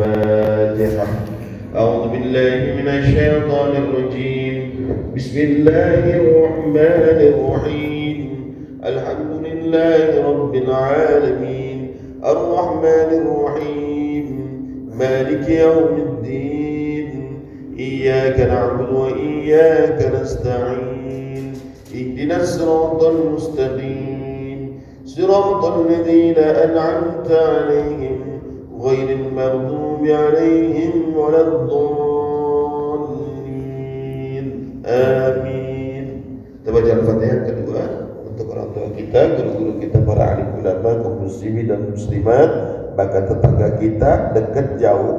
الفاتحة. أعوذ بالله من الشيطان الرجيم. بسم الله الرحمن الرحيم. الحمد لله رب العالمين الرحمن الرحيم مالك يوم الدين إياك نعبد وإياك نستعين اهدنا الصراط المستقيم صراط الذين أنعمت عليهم غير المغضوب عليهم ولا الضالين آمين. Kita baca Al-Fatihah kedua untuk orang tua kita, guru-guru kita, para alim ulama, kaum muslimin dan muslimat, bahkan tetangga kita, dekat jauh,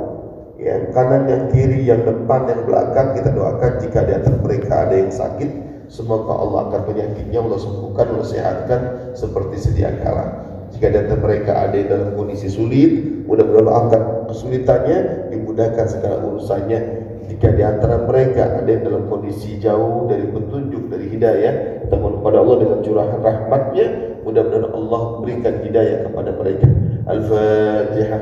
yang kanan, yang kiri, yang depan, yang belakang. Kita doakan jika di antara mereka ada yang sakit, semoga Allah akan penyakitnya Allah sembuhkan, Allah sehatkan seperti sedia kala. Jika di antara mereka ada yang dalam kondisi sulit, mudah-mudahan Allah akan kesulitannya dimudahkan segala urusannya. Jika di antara mereka ada yang dalam kondisi jauh dari petunjuk, dari hidayah, kita mohon kepada Allah dengan curahan rahmatnya, mudah-mudahan Allah berikan hidayah kepada mereka. Al-Fatihah.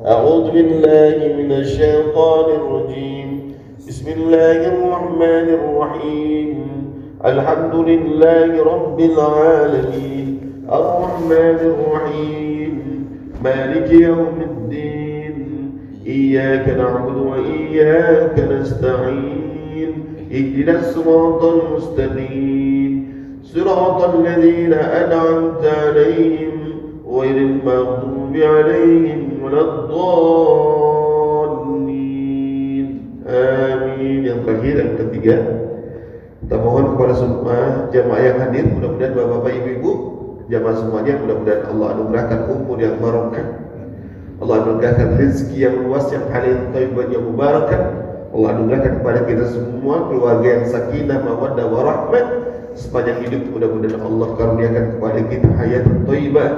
A'udzu billahi minasy syaithanir rajim. Bismillahir rahmanir rahim. Alhamdulillahi rabbil alamin. Ar-rahmanir rahim. Maliki yaumiddin. إياك نعبد وإياك نستعين اهدنا الصراط المستقيم صراط الذين أنعمت عليهم غير المغضوب عليهم ولا الضالين آمين. Yang terakhir, yang ketiga, kita mohon kepada semua jamaah yang hadir, mudah-mudahan bapak-bapak, ibu-ibu, jamaah semuanya, mudah-mudahan Allah anugerahkan umur yang barokah, Allah anugerahkan rezeki yang luas, yang halal, thayyibah, yang mubarakah. Allah anugerahkan kepada kita semua keluarga yang sakinah, mawaddah, warahmah sepanjang hidup. Mudah-mudahan Allah karuniakan kepada kita hayat thayyibah,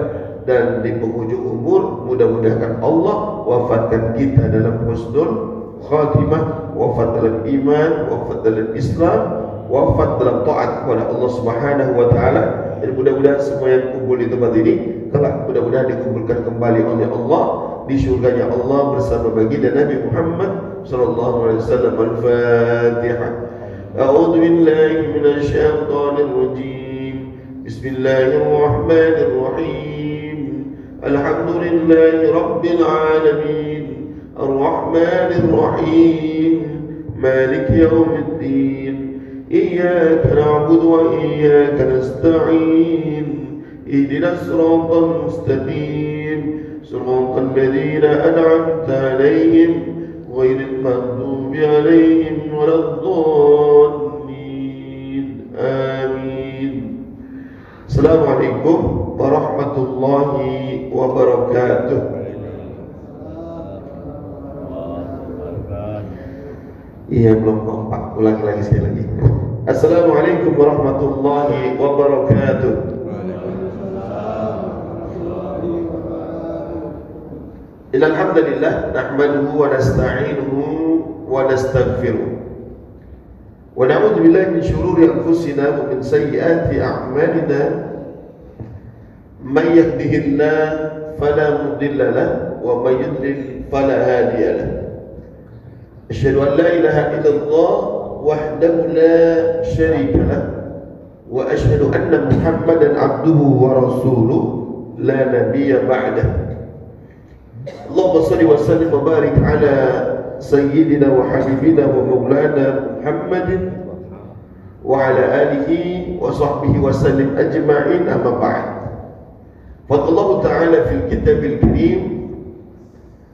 dan di penghujung umur mudah-mudahan Allah wafatkan kita dalam husnul khatimah, wafat dalam iman, wafat dalam Islam, wafat dalam taat kepada Allah Subhanahu wa taala. Dan mudah-mudahan semua yang kumpul di tempat ini kelak mudah-mudahan dikumpulkan kembali oleh Allah di syurganya Allah bersama baginda Nabi Muhammad sallallahu alaihi wasallam. Al-Fatihah. A'udzu billahi minasy syaithanir rajim. Bismillahir rahmanir rahim. Alhamdulillahi rabbil alamin. Ar-rahmanir rahim. Maliki yaumiddin. إياك نعبد وإياك نستعين اهدنا الصراط المستقيم صراط الذين أنعمت عليهم غير المغضوب عليهم ولا الضالين آمين. السلام عليكم ورحمة الله وبركاته. Iya, belum kompak. Ulangi lagi sekali lagi. Assalamualaikum warahmatullahi wabarakatuh. Innal hamdalillah nahmaduhu wa nasta'inuhu wa nastaghfiruh. Wa na'udzu billahi min shururi anfusina wa min sayyiati a'malina. May yahdihillahu fala mudilla lahu wa may yudlil fala hadiya lahu. أشهد أن لا إله إلا الله وحده لا شريك له وأشهد أن محمدا عبده ورسوله لا نبي بعده. اللهم صل وسلم وبارك على سيدنا وحبيبنا ومولانا محمد وعلى آله وصحبه وسلم أجمعين. أما بعد، فقال الله تعالى في الكتاب الكريم: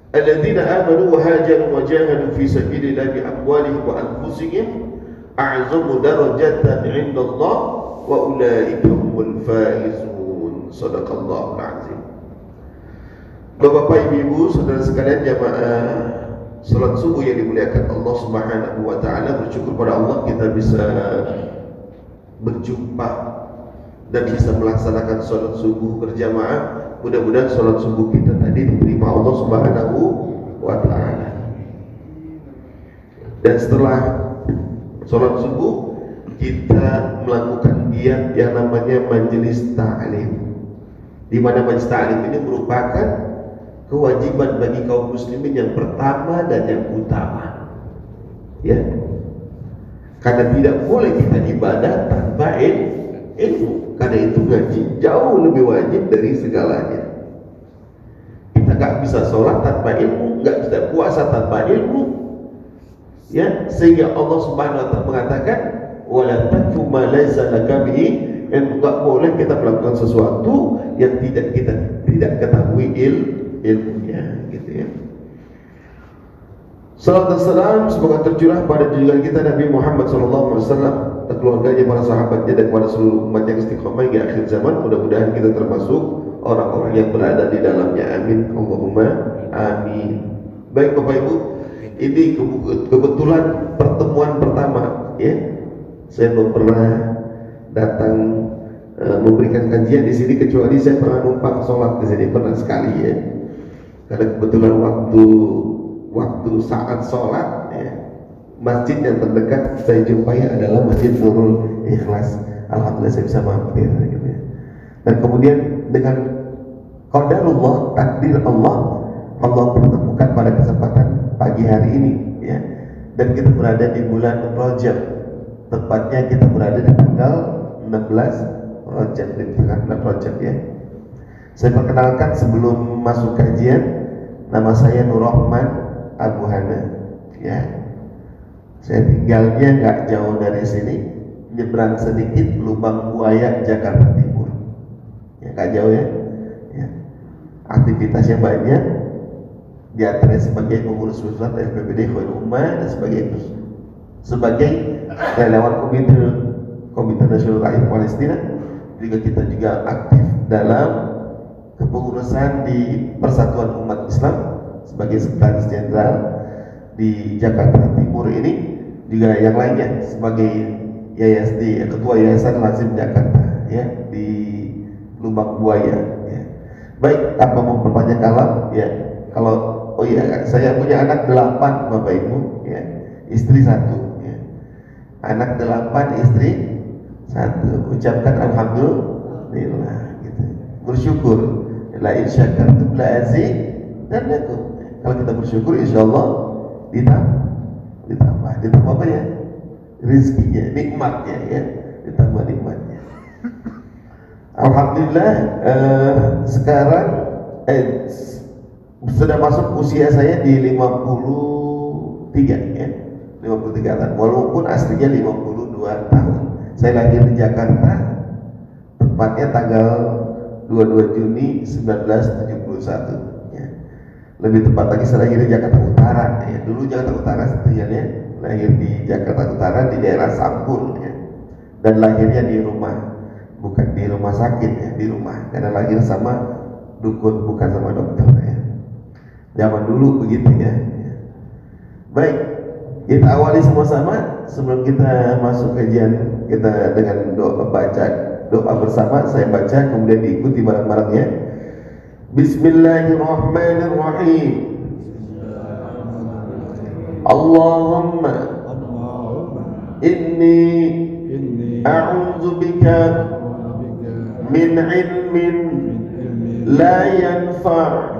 الذين آمنوا وهاجروا وجاهدوا في سبيل الله بأموالهم وأنفسهم أعظم درجة عند الله وأولئك هم الفائزون. صدق الله العظيم. Bapak, Ibu, saudara sekalian jamaah salat subuh yang dimuliakan Allah Subhanahu wa taala, bersyukur pada Allah kita bisa berjumpa dan bisa melaksanakan salat subuh berjamaah. Mudah-mudahan salat subuh kita tadi diterima Allah Subhanahu wa taala. Dan setelah salat subuh kita melakukan giat yang namanya majelis ta'lim. Di mana majelis ta'lim ini merupakan kewajiban bagi kaum muslimin yang pertama dan yang utama. Ya. Karena tidak boleh kita ibadah tanpa ilmu. Karena itu ngaji jauh lebih wajib dari segalanya. Kita nggak bisa sholat tanpa ilmu, nggak bisa puasa tanpa ilmu. Ya, sehingga Allah Subhanahu wa taala mengatakan wala taqfu ma laysa laka bihi, enggak boleh kita melakukan sesuatu yang kita tidak ketahui ilmunya, gitu ya. Salam dan salam semoga tercurah pada junjungan kita Nabi Muhammad SAW, dan keluarganya, para sahabatnya, dan kepada seluruh umat yang istiqomah hingga akhir zaman. Mudah-mudahan kita termasuk orang-orang yang berada di dalamnya. Amin. Allahumma amin. Baik Bapak Ibu, ini kebetulan pertemuan pertama ya. Saya belum pernah datang memberikan kajian di sini, kecuali saya pernah numpang sholat di sini, pernah sekali ya. Karena kebetulan waktu saat sholat ya, masjid yang terdekat saya jumpai adalah Masjid Nurul Ikhlas. Alhamdulillah saya bisa mampir gitu ya. Dan kemudian dengan qadarullah, takdir Allah pertemukan pada kesempatan pagi hari ini ya. Dan kita berada di bulan Rajab, tepatnya kita berada di tanggal 16 Rajab, di tengah bulan Rajab ya. Saya perkenalkan sebelum masuk kajian, nama saya Nur Rahman Abu Hana ya. Saya tinggalnya nggak jauh dari sini, nyebrang sedikit Lubang Buaya, Jakarta Timur ya, nggak jauh ya. Aktivitasnya banyak, di antaranya sebagai pengurus pusat FPPD Khairul Ummah, dan sebagai relawan Komite Nasional Rakyat Palestina. Juga kita juga aktif dalam kepengurusan di Persatuan Umat Islam sebagai sekretaris jenderal di Jakarta Timur ini, juga yang lainnya sebagai ketua Yayasan Lazim Jakarta ya, di Lubang Buaya ya. Baik, tanpa memperpanjang kalam ya, saya punya anak 8 Bapak Ibu ya, istri 1 ya. Anak 8, istri 1. Ucapkan alhamdulillah gitu. Bersyukur, la in syakartum la azidannakum. Kalau kita bersyukur, insya Allah ditambah apa ya? Rizkinya, nikmatnya ya, ditambah nikmatnya. Alhamdulillah, sekarang sudah masuk usia saya di 53 ya, 53 tahun. Walaupun aslinya 52 tahun. Saya lahir di Jakarta, tepatnya tanggal 22 Juni 1971. Lebih tepat lagi saya lahir di Jakarta Utara ya. Dulu Jakarta Utara sebenarnya, lahir di Jakarta Utara di daerah Sampur ya. Dan lahirnya di rumah, bukan di rumah sakit ya, di rumah, karena lahir sama dukun, bukan sama dokter ya. Zaman dulu begitu ya. Baik, kita awali sama-sama sebelum kita masuk kajian kita dengan doa bersama. Saya baca, kemudian diikuti bareng-barengnya. Bismillahirrahmanirrahim. Allahumma inni a'udzu bika min ilmin la yanfa'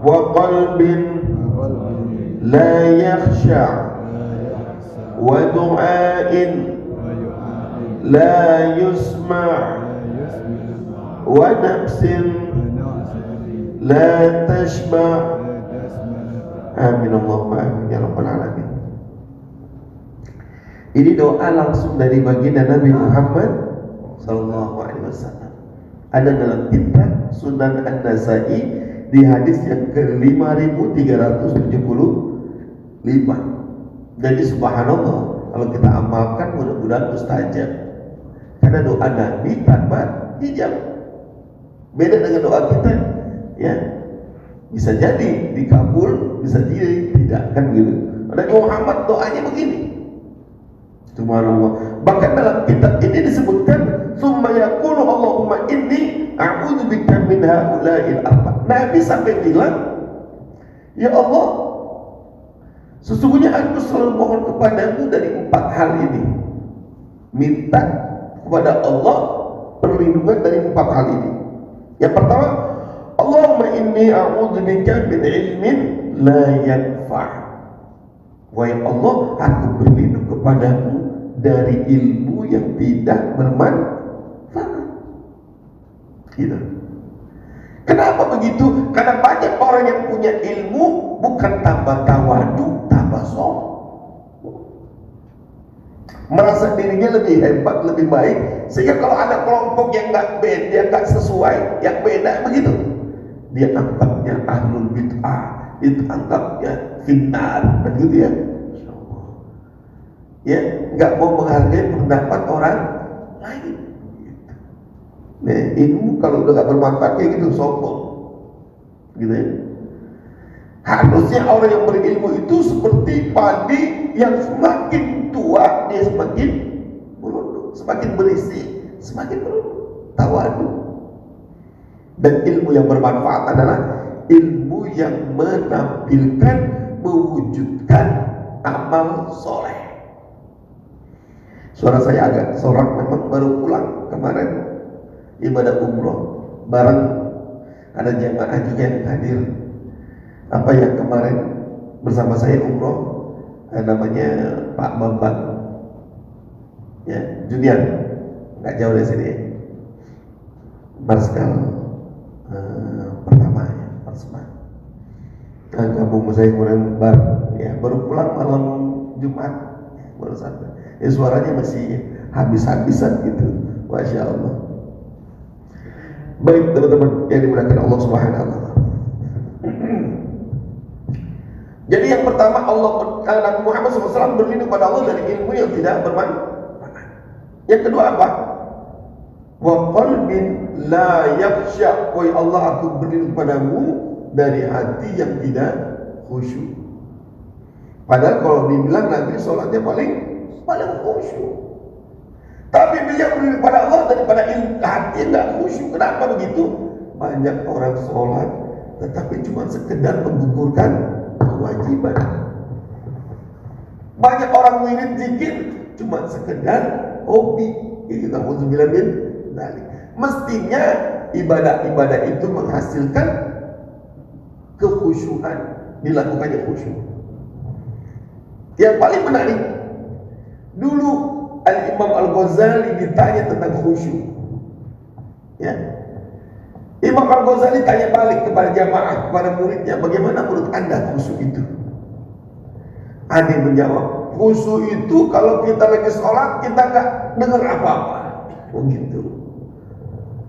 wa qalbin la yakhsha' wa du'ain la yusma' wa nafsin la tashba'. Amin Allahumma amin ya rabbal alamin. Ini doa langsung dari baginda Nabi Muhammad sallallahu alaihi wasallam. Ada dalam kitab Sunan An-Nasa'i di hadis yang ke-5375. Jadi subhanallah, kalau kita amalkan mudah-mudahan mustajab. Karena doa Nabi tanpa hijab. Beda dengan doa kita ya, bisa jadi dikabul, bisa jadi tidak, kan gitu. Nabi Muhammad doanya begini, subhanallah. Bahkan dalam kitab ini disebutkan summa yaqulu Allahumma inni a'udzu bika min haula'il arba'. Nabi sampai bilang, ya Allah, sesungguhnya aku selalu mohon kepadamu dari 4 hal ini. Minta kepada Allah perlindungan dari 4 hal ini. Yang pertama, Allahumma inni a'udzubika min ilmin la yanfa'. Wahai Allah, aku berlindung kepadamu dari ilmu yang tidak bermanfaat. Gitu. Kenapa begitu? Karena banyak orang yang punya ilmu bukan tambah tawadu, tambah sombong. Merasa dirinya lebih hebat, lebih baik, sehingga kalau ada kelompok yang nggak beda, yang nggak sesuai, yang beda begitu, dia anggapnya ahlul bid'ah, dia anggapnya finnar, begitu ya. Ya, nggak mau menghargai pendapat orang lain. Nah, ilmu kalau udah nggak bermanfaat kayak gitu sombong, gitu ya. Harusnya orang yang berilmu itu seperti padi yang semakin tua dia semakin merunduk, semakin berisi, semakin merunduk, tawadu. Dan ilmu yang bermanfaat adalah ilmu yang menampilkan, mewujudkan amal soleh. Suara saya agak sorak, memang baru pulang kemarin ibadah umroh bareng ada jamaah juga yang hadir. Apa yang kemarin bersama saya umroh, namanya Pak Bambang ya, Junior, nggak jauh dari sini, Marskal pertama ya, Marsma. Gabung saya kemarin baru pulang malam Jumat ya, baru sampai. Ya, suaranya masih habis-habisan gitu, masya Allah. Baik teman-teman yang dimuliakan Allah Subhanahu wa Ta'ala. Jadi yang pertama, Nabi Muhammad SAW berlindung pada Allah dari ilmu yang tidak bermanfaat. Yang kedua apa? Wa qalbin la yakhsha. Wahai Allah, aku berlindung padamu dari hati yang tidak khusyuk. Padahal kalau dibilang Nabi sholatnya paling khusyuk, tapi beliau berlindung pada Allah daripada hati yang tidak khusyuk. Kenapa begitu? Banyak orang sholat tetapi cuma sekedar menggugurkan kewajiban. Banyak orang wirid zikir cuma sekedar hobi. Kita auzubillah min dzalik. Mestinya ibadah-ibadah itu menghasilkan kekhusyuan, dilakukannya khusyuk. Yang paling menarik, dulu Al-Imam Al-Ghazali ditanya tentang khusyuk. Ya. Imam Al-Ghazali tanya balik kepada jamaah, kepada muridnya, bagaimana menurut anda khusyuk itu? Ada yang menjawab, khusyuk itu kalau kita lagi sholat kita nggak dengar apa-apa. Begitu.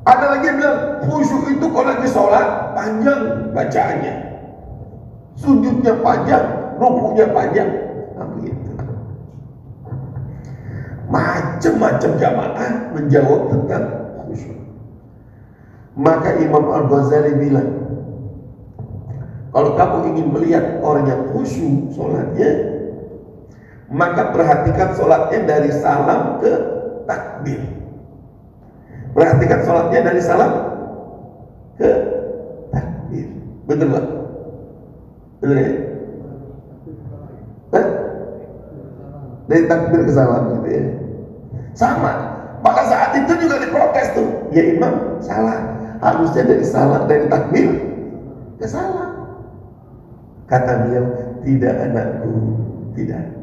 Ada lagi yang bilang khusyuk itu kalau lagi sholat panjang bacaannya, sujudnya panjang, rukunya panjang. Nah, begitu. Macam-macam jamaah menjawab tentang khusyuk. Maka Imam Al-Ghazali bilang, kalau kamu ingin melihat orang yang khusyuk sholatnya, maka perhatikan sholatnya dari salam ke takbir. Perhatikan sholatnya dari salam ke takbir. Betul Pak? Betul ya? Hah? Dari takbir ke salam gitu ya. Sama. Pada saat itu juga diprotes tuh, ya Imam salah. Harusnya dari salam, dari takbir ke salam. Kata beliau, tidak anakku, tidak.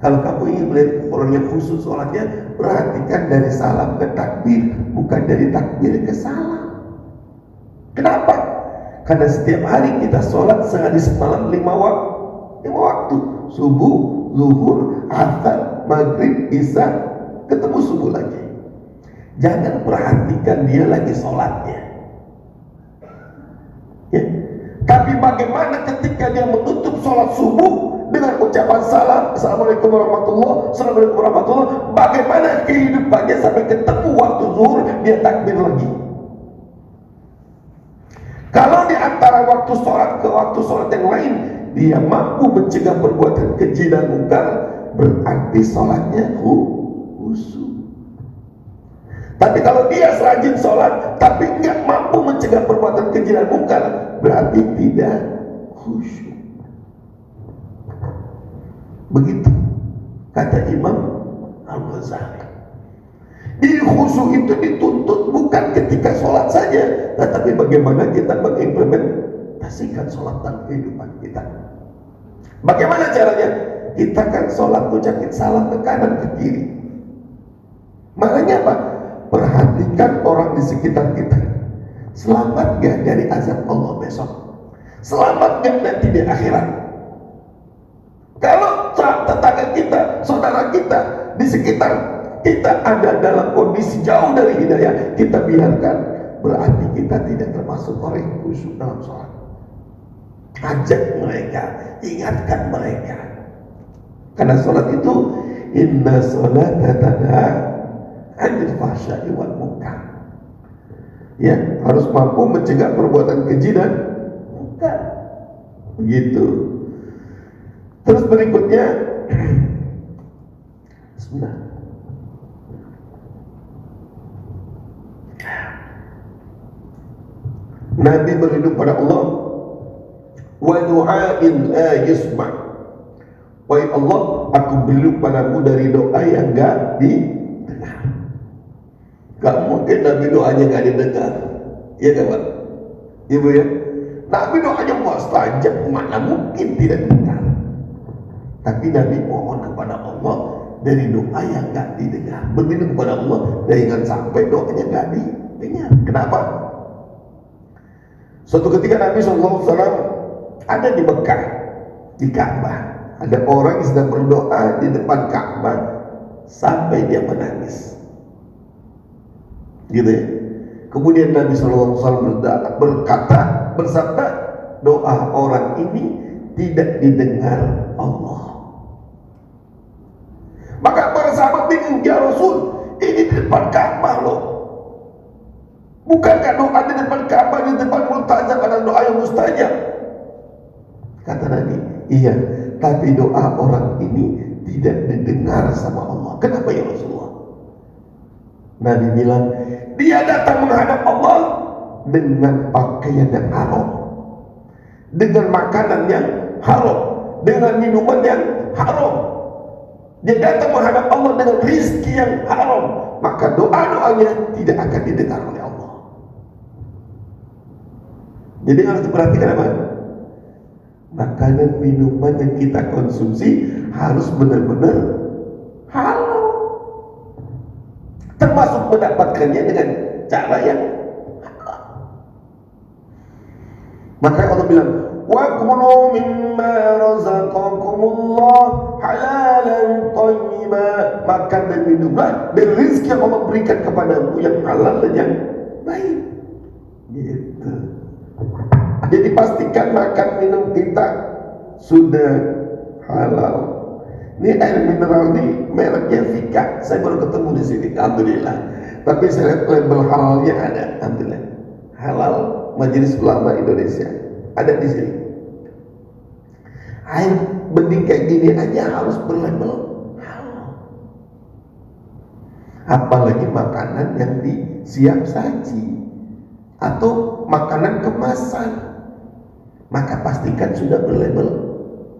Kalau kamu ingin melihat orang yang khusus sholatnya, perhatikan dari salam ke takbir, bukan dari takbir ke salam. Kenapa? Karena setiap hari kita sholat sehari semalam 5 waktu. Subuh, zuhur, asar, maghrib, isya, ketemu subuh lagi. Jangan perhatikan dia lagi sholatnya ya. Tapi bagaimana ketika dia menutup sholat subuh dengan ucapan salam, Assalamualaikum warahmatullahi wabarakatuh. Bagaimana kehidupannya sampai ketemu waktu zuhur dia takbir lagi. Kalau di antara waktu sholat ke waktu sholat yang lain dia mampu mencegah perbuatan keji dan mungkar, berarti sholatnya khusyuk. Tapi kalau dia rajin sholat tapi nggak mampu mencegah perbuatan keji dan mungkar, berarti tidak khusyuk. Begitu kata Imam Al-Ghazali. Khusyuk itu dituntut bukan ketika sholat saja, tetapi bagaimana kita mengimplementasikan sholat dalam kehidupan kita. Bagaimana caranya? Kita kan sholat ucapin salam ke kanan ke kiri. Makanya apa? Perhatikan orang di sekitar kita. Selamat gak dari azab Allah besok? Selamat gak nanti di akhirat? Kalau tetangga kita, saudara kita di sekitar kita ada dalam kondisi jauh dari hidayah, kita biarkan, berarti kita tidak termasuk orang yang khusyuk dalam sholat. Ajak mereka, ingatkan mereka, karena sholat itu inna sholata tanha 'anil fahsya'i wal munkar. Ya, harus mampu mencegah perbuatan keji dan munkar. Begitu. Terus berikutnya, bismillah. Nabi berlindung pada Allah, wa du'ain la yusma'. Wahai Allah, aku berlindung padamu dari doa yang enggak didengar. Gak mungkin Nabi doanya enggak didengar. Iya kan Pak? Ibu ya? Nabi doanya mustajab, mana mungkin tidak didengar. Tapi Nabi mohon kepada Allah dari doa yang enggak didengar. Berlindung kepada Allah dari jangan sampai doanya enggak didengar. Kenapa? Suatu ketika Nabi SAW ada di Mekah, di Ka'bah. Ada orang yang sedang berdoa di depan Ka'bah sampai dia menangis. Gitu ya. Kemudian Nabi SAW bersabda, doa orang ini tidak didengar Allah. Maka para sahabat bingung, ya Rasul, ini di depan Ka'bah loh. Bukankah doa di depan Ka'bah, di depan multajab adalah doa yang mustajab? Kata Nabi, iya, tapi doa orang ini tidak didengar sama Allah. Kenapa ya Rasulullah? Nabi bilang, dia datang menghadap Allah dengan pakaian yang haram, dengan makanan yang haram, dengan minuman yang haram. Dia datang menghadap Allah dengan rizki yang haram, maka doa-doanya tidak akan didengar oleh Allah. Jadi harus diperhatikan apa? Makanan minuman yang kita konsumsi harus benar-benar halal, termasuk mendapatkannya dengan cara yang halal. Maka Allah bilang, wa kulu mimma razaqakumullah halalan thayyiba. Makan dan minumlah dari rezeki yang Allah berikan kepadamu yang halal dan yang baik. Gitu. Jadi pastikan makan minum kita sudah halal. Ini air mineral ini mereknya Vika. Saya baru ketemu di sini, alhamdulillah. Tapi saya lihat label halalnya ada, alhamdulillah. Halal Majelis Ulama Indonesia ada di sini. Air bening kayak gini aja harus berlabel halal. Apalagi makanan yang disiap saji atau makanan kemasan, maka pastikan sudah berlabel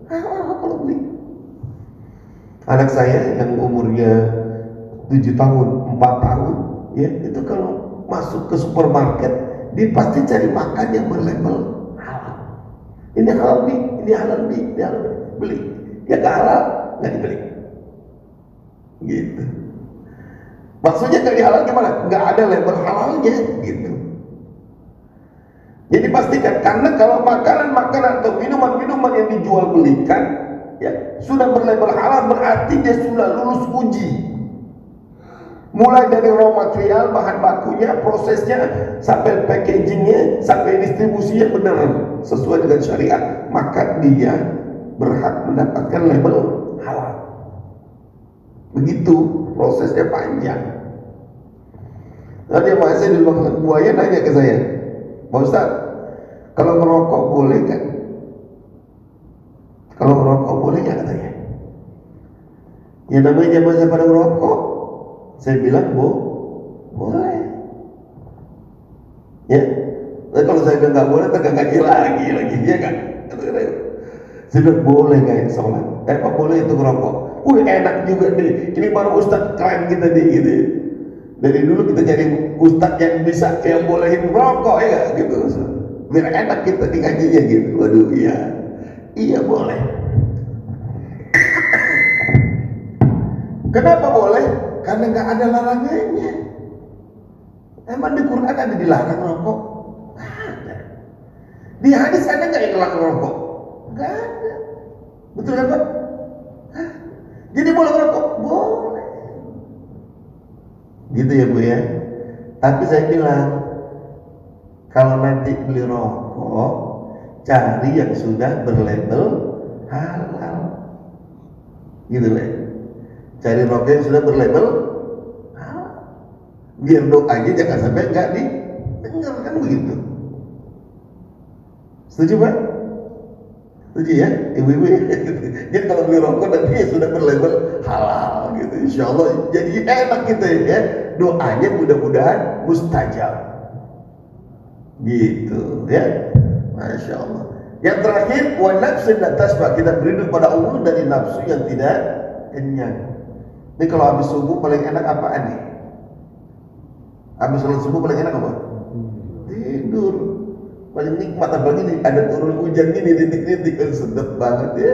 halal kalau beli. Anak saya yang umurnya 7 tahun, 4 tahun, ya itu kalau masuk ke supermarket, dia pasti cari makan yang berlabel halal. Ini halal nih, ini halal nih, ini halal nih, beli. Ya gak halal, gak dibeli. Gitu. Maksudnya gak dihalal gimana? Gak ada label halalnya, gitu. Jadi pastikan, karena kalau makanan-makanan atau minuman-minuman yang dijual belikan ya sudah berlabel halal, berarti dia sudah lulus uji. Mulai dari raw material, bahan bakunya, prosesnya, sampai packagingnya, sampai distribusinya benar sesuai dengan syariat, maka dia berhak mendapatkan label halal. Begitu prosesnya panjang. Tadi Pak saya di Luang Buaya nanya ke saya, Pak Ustaz, kalau merokok boleh kan? Kalau merokok boleh nggak katanya? Ya namanya zaman pada merokok. Saya bilang boleh. Ya. Tapi kalau saya bilang nggak boleh, tak ngaji lagi, ya kan? Saya bilang boleh nggak sholat? Apa boleh itu merokok? Enak juga nih. Ini baru Ustaz klaim kita nih gitu. Dari dulu kita cari ustadz yang bisa, yang bolehin merokok ya gitu. Biar enak kita di ngajinya gitu. Waduh, iya boleh. Kenapa boleh? Karena nggak ada larangannya. Emang di Quran ada dilarang rokok? Ada. Di hadis ada nggak yang dilarang rokok? Nggak ada. Betul kan Pak? Jadi boleh rokok? Boleh. Gitu ya Bu ya. Tapi saya bilang, kalau nanti beli rokok, cari yang sudah berlabel halal. Gitu ya. Cari rokok yang sudah berlabel halal. Biar doanya jangan sampai nggak didengar, kan begitu. Setuju Pak? Setuju ya, ibu-ibu ya? Jadi kalau beli rokok nanti sudah berlabel halal gitu, insya Allah jadi enak kita ya. Doanya mudah-mudahan mustajab gitu ya. Masya Allah. Yang terakhir, wa nafsin la tasba, kita beri pada Allah dari nafsu yang tidak kenyang. Ini kalau habis subuh paling enak apaan nih? Habis sholat subuh paling enak apa? Tidur. Paling nikmat, apalagi nih ada turun hujan gini, rintik-rintik, sedap banget ya.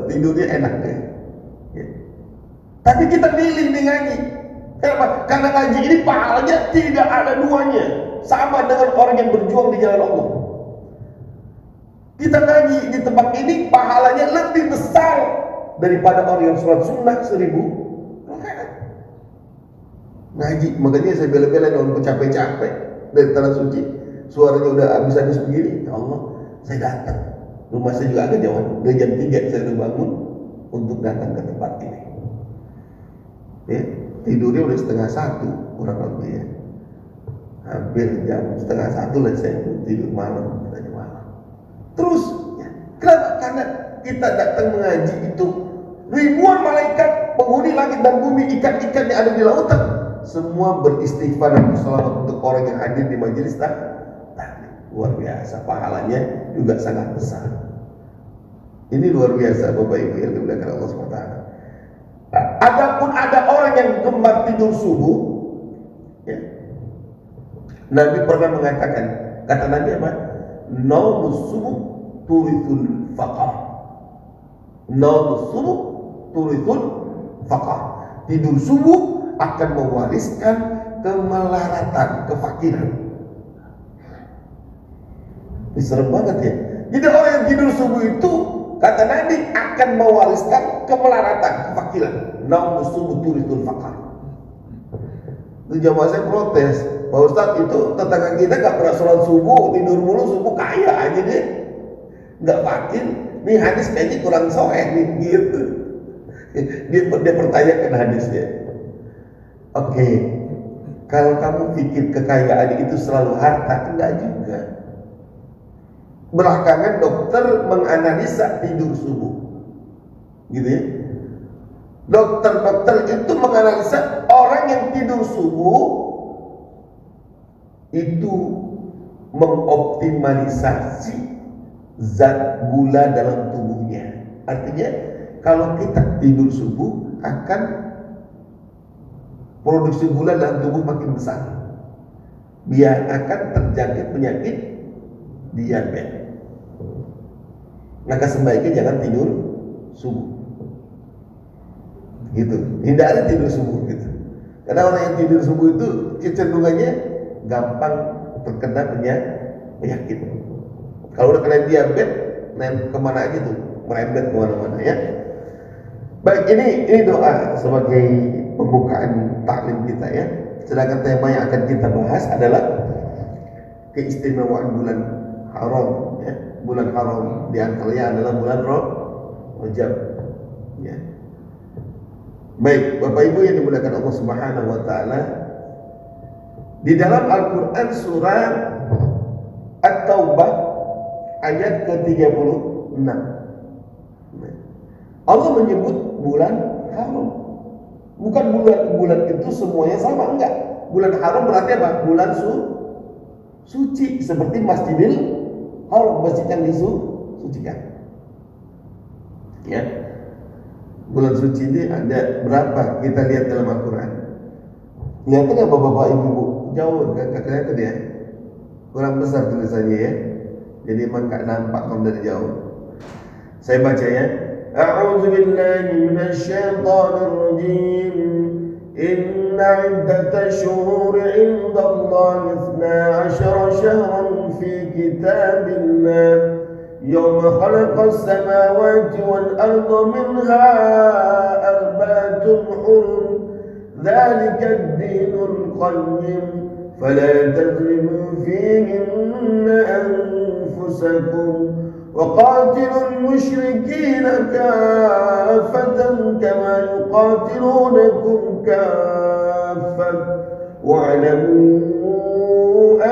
Tidurnya enak deh. Ya. Tapi kita pilih nih ngaji. Kenapa? Karena ngaji ini pahalanya tidak ada duanya. Sama dengan orang yang berjuang di jalan Allah. Kita ngaji di tempat ini pahalanya lebih besar daripada orang yang sholat sunnah 1000 rakaat. Ngaji, makanya saya bela-belain orang capek-capek dari tanah suci, suaranya udah habis-habis begini, ya Allah, saya datang. Rumah saya juga agak jauh, dari jam 3 saya udah bangun untuk datang ke tempat ini. Ya, tidurnya udah 12:30 kurang lebih ya. Hampir jam 12:30 lah saya tidur malam, tanya malam. Terus, ya, kenapa? Karena kita datang mengaji itu ribuan malaikat penghuni langit dan bumi, ikan-ikan yang ada di lautan, semua beristighfar dan berselawat untuk orang yang hadir di majelis taklim. Luar biasa, pahalanya juga sangat besar. Ini luar biasa Bapak Ibu yang dimuliakan Allah SWT. Adapun ada orang yang gemar tidur subuh, ya, Nabi pernah mengatakan, kata Nabi apa? Naumus subuh turithul faqah. Naumus subuh turithul faqah. Tidur subuh akan mewariskan kemelaratan, kefakiran. Ini serem banget ya. Jadi orang yang tidur subuh itu, kata Nabi, akan mewariskan kemelaratan, kefakiran. Naumus subuh turithul faqah. Itu jamaah saya protes, Pak Ustadz, itu tetangga kita gak pernah sholat subuh, tidur mulu, subuh kaya aja deh, gak fakir. Nih hadis kayaknya kurang soeh nih gitu. Dia pertanyakan hadisnya. Oke, kalau kamu pikir kekayaan itu selalu harta, enggak juga. Belakangan dokter menganalisa tidur subuh, gitu ya. Dokter-dokter itu menganalisa orang yang tidur subuh itu mengoptimalisasi zat gula dalam tubuhnya. Artinya kalau kita tidur subuh akan produksi gula dalam tubuh makin besar, biar akan terjangkit penyakit diabetes. Maka sebaiknya jangan tidur subuh, gitu. Hindari tidur subuh gitu. Karena orang yang tidur subuh itu kecenderungannya gampang terkena penyakit. Kalau udah kena diabetes, kemana aja tuh, merembet kemana-mana ya. Baik, ini doa sebagai pembukaan taklim kita ya. Sedangkan tema yang akan kita bahas adalah keistimewaan bulan haram ya. Bulan haram di antaranya adalah bulan Rajab ya. Baik, Bapak Ibu yang dimuliakan Allah Subhanahu wa taala, di dalam Al-Qur'an surah At-Taubah ayat ke-36 Allah menyebut bulan haram. Bukan bulan itu semuanya sama, enggak. Bulan haram berarti apa? Bulan suci, seperti Masjidil Haram, masjid yang disucikan. Ya. Bulan suci ini ada berapa? Kita lihat dalam Al-Quran. Kelihatan nggak bapak-bapak ibu-ibu? Jauh, nggak kelihatan ya? Kurang besar tulisannya ya. Jadi emang nggak nampak kalau dari jauh. Saya baca ya. A'udzu billahi minasy syaithanir rajim. Inna 'iddatash syuhuri 'indallahi 12 syahran fi kitabillah yawma khalaqas samawati wal arda minha arba'atun hurum dzalika ad-dinul qayyim fala tadhlimu fihinna anfusakum وقاتلوا المشركين كافة كما يقاتلونكم كافة واعلموا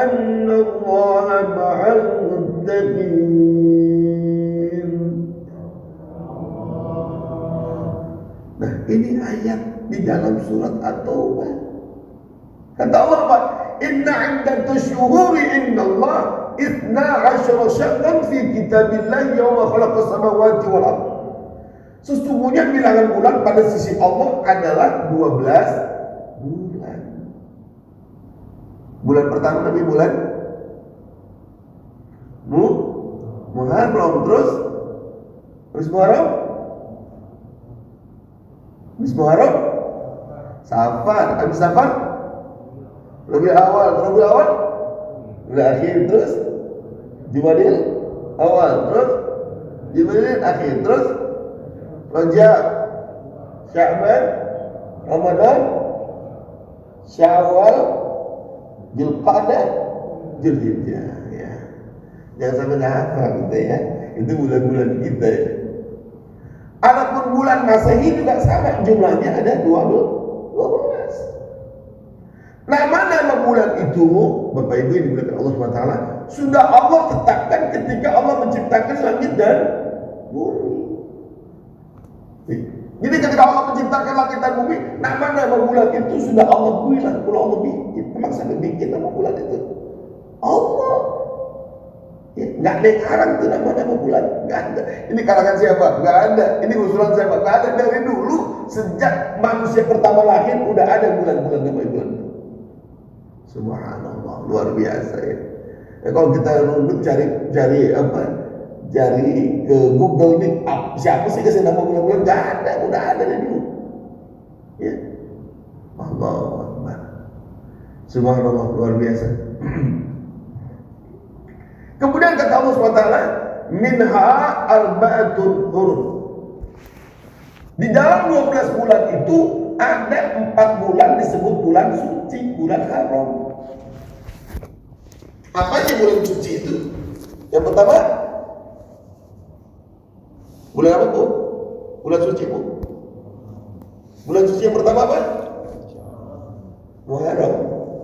أن الله مع المتقين. Nah, ini ayat di dalam surat At-Taubah. Kata Allah apa? Inna 'iddatash syuhuri indallah 12 syahran fi kitabillah yawma khalaqas samawati wal ardh. Sesungguhnya bilangan bulan pada sisi Allah adalah 12 bulan. Bulan pertama Nabi bulan Muharram, terus Muharram Safar, habis Safar Rabiul Awal, Rabiul Akhir, terus Jumadil Awal, terus Jumadil Akhir, terus Rajab, Sya'ban, Ramadan, Syawal, Dzulqa'dah, Dzulhijjah ya. Jangan sampai hafal gitu ya. Itu bulan-bulan kita ya. Adapun bulan Masehi juga sama, jumlahnya ada 12. Nama-nama bulan itu, Bapak Ibu yang dimuliakan Allah SWT, sudah Allah tetapkan ketika Allah menciptakan langit dan bumi. Jadi ketika Allah menciptakan langit dan bumi, nama-nama bulan itu sudah Allah bilang. Kalau Allah bikin, memang sampai bikin nama bulan itu Allah. Ya, nggak ada yang karang tuh nama-nama bulan, nggak ada. Ini karangan siapa? Nggak ada. Ini usulan siapa? Nggak ada. Dari dulu, sejak manusia pertama lahir, udah ada bulan-bulan nama bulan. Subhanallah, luar biasa ya. Kalau kita runut cari ke Google nih, siapa sih kasih nama bulan-bulan? Gak ada, udah ada dari dulu. Ya, Allahu Akbar. Subhanallah, luar biasa. Kemudian kata Allah SWT, minha arba'atun hurum. Di dalam 12 bulan itu ada 4 bulan disebut bulan suci, bulan haram. Apa aja bulan suci itu? Yang pertama, bulan apa Bu? Bulan suci Bu? Bulan suci yang pertama apa? Muharram.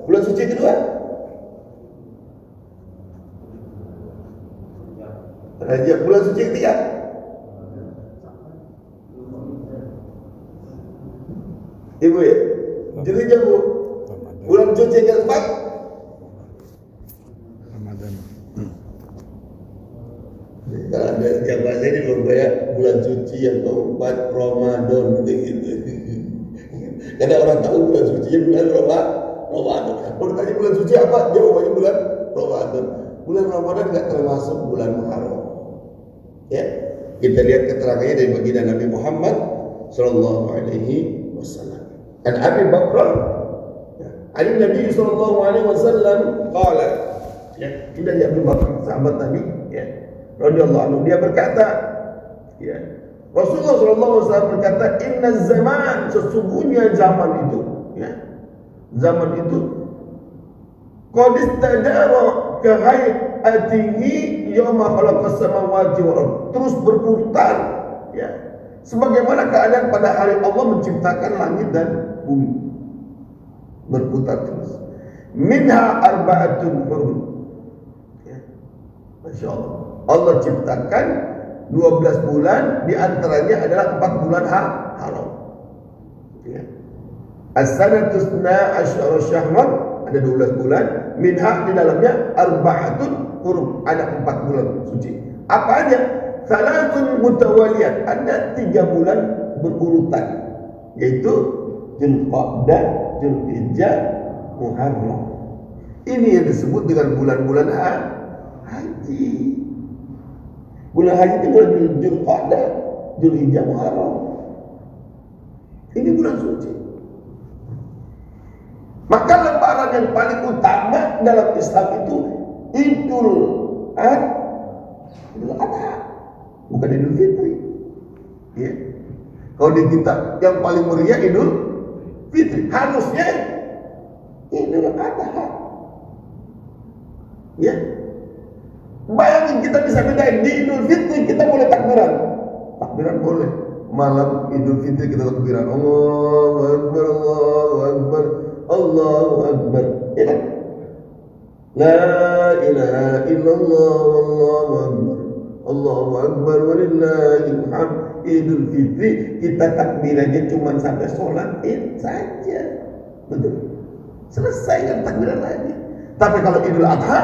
Bulan suci kedua? Rajab. Bulan suci ketiga? Ibu ya? Jadi Bu, bulan suci yang keempat? Ramadan. Kalau ada yang bahasa ini belum kayak bulan suci yang keempat Ramadan gitu. Karena orang tahu bulan suci bulan Ramadan. Kalau tanya bulan suci apa? Jawabannya bulan Ramadan. Bulan Ramadan nggak termasuk bulan Muharram. Ya, kita lihat keterangannya dari baginda Nabi Muhammad Sallallahu Alaihi Wasallam. Dan Abi Bakr, Ali Nabi Sallallahu Alaihi Wasallam, qala, ya, ini dari Abi Bakr, sahabat Nabi, ya, radhiyallahu anhu, dia berkata, ya, Rasulullah Sallallahu Alaihi Wasallam berkata, inna zaman, sesungguhnya zaman itu, ya, zaman itu, qad istadara ka hayatihi yawma khalaqas samawati wal ardh, terus berputar ya sebagaimana keadaan pada hari Allah menciptakan langit dan bumi, berputar terus. Minha arba'atun hurum ya. Masya Allah, Allah ciptakan 12 bulan, diantaranya adalah 4 bulan haram ya. As-sanatu 12 syahran, ada 12 bulan, minha di dalamnya arba'atun hurum, ada 4 bulan suci. Apa aja? Salatun mutawaliyat, ada 3 bulan berurutan, yaitu Dzulqa'dah, Dzulhijjah, Muharram. Ini yang disebut dengan bulan-bulan haji. Bulan haji itu bulan Dzulqa'dah, Dzulhijjah, Muharram. Ini bulan suci. Maka lebaran yang paling utama dalam Islam itu Idul Adha, bukan Idul Fitri. Ya. Kalau di kita yang paling meriah Idul Fitri, harusnya Idul Adha. Ya. Bayangin kita bisa bedain di Idul Fitri kita boleh takbiran. Takbiran boleh. Malam Idul Fitri kita takbiran. Allahu Akbar, Allahu Akbar, Allahu Akbar. Ya kan? La ilaha illallah, Allahu Akbar, Allahu Akbar, walillahil hamd. Idul Fitri kita takbirannya cuma sampai sholat Id saja. Betul. Selesai kan takbiran lagi. Tapi kalau Idul Adha,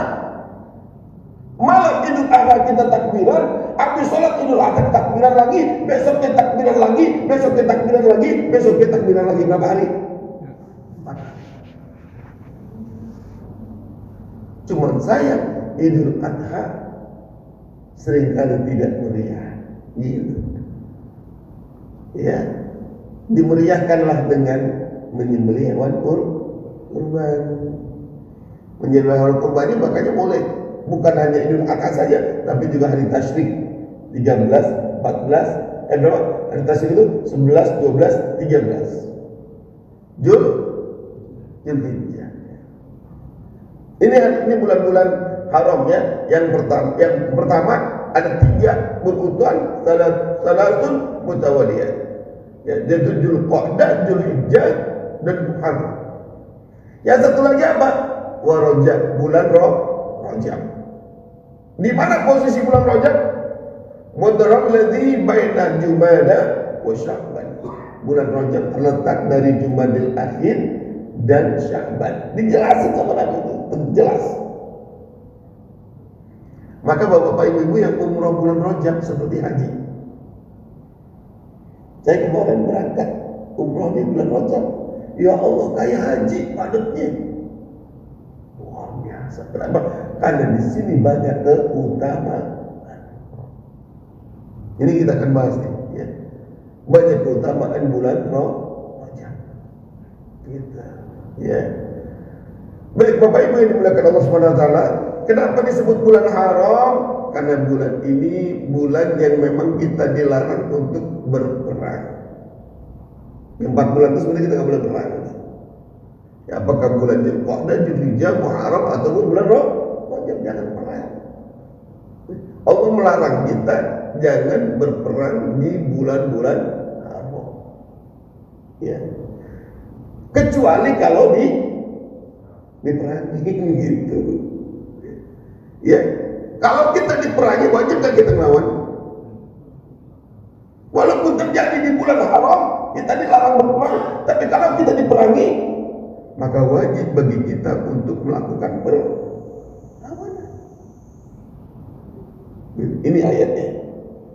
malam Idul Adha kita takbiran, habis sholat Idul Adha takbiran lagi, besoknya takbiran lagi, besoknya takbiran lagi, besoknya takbiran lagi. Berapa hari? 4 hari. Cuman sayang Idul Adha seringkali tidak meriah. Gitu. Ya, dimeriahkanlah dengan menyembelih hewan kurban. Menyembelih hewan kurban ini makanya boleh bukan hanya Idul Adha saja, tapi juga hari tasyrik 13, 14, berapa? Hari tasyrik itu 11, 12, 13. Dzulhijjah. Ini bulan-bulan haram ya. Yang pertama ada 3 berurutan, salasun mutawaliyah. Ya, yaitu Dzulqa'dah, Dzulhijjah dan Muharram. Yang satu lagi apa? Wa Rajab, bulan Rajab. Di mana posisi bulan Rajab? Mudarram ladzi baina Jumada wa Sya'ban. Bulan Rajab terletak dari Jumadil Akhir dan Sya'ban. Dijelasin sama Nabi itu, jelas. Maka bapak-bapak ibu-ibu yang umrah bulan Rajab seperti haji. Saya kemarin berangkat umrah di bulan Rajab. Ya Allah, kayak haji padatnya. Luar biasa. Kenapa? Karena di sini banyak keutamaan. Ini kita akan bahas nih, ya. Banyak keutamaan bulan Rajab. Kita, ya. Baik Bapak Ibu yang dimuliakan Allah Subhanahu wa taala, kenapa disebut bulan haram? Karena bulan ini bulan yang memang kita dilarang untuk berperang. 4 bulan itu sebenarnya kita nggak boleh perang. Ya, apakah bulan Dzulqa'dah, Dzulhijjah, Muharram ataupun bulan Rajab, jangan perang. Allah melarang kita jangan berperang di bulan-bulan haram. Ya. Kecuali kalau diperangi gitu. Ya. Kalau kita diperangi, wajib kan kita melawan? Walaupun terjadi di bulan haram, kita dilarang berperang. Tapi kalau kita diperangi, maka wajib bagi kita untuk melakukan perlawanan. Ini ayatnya.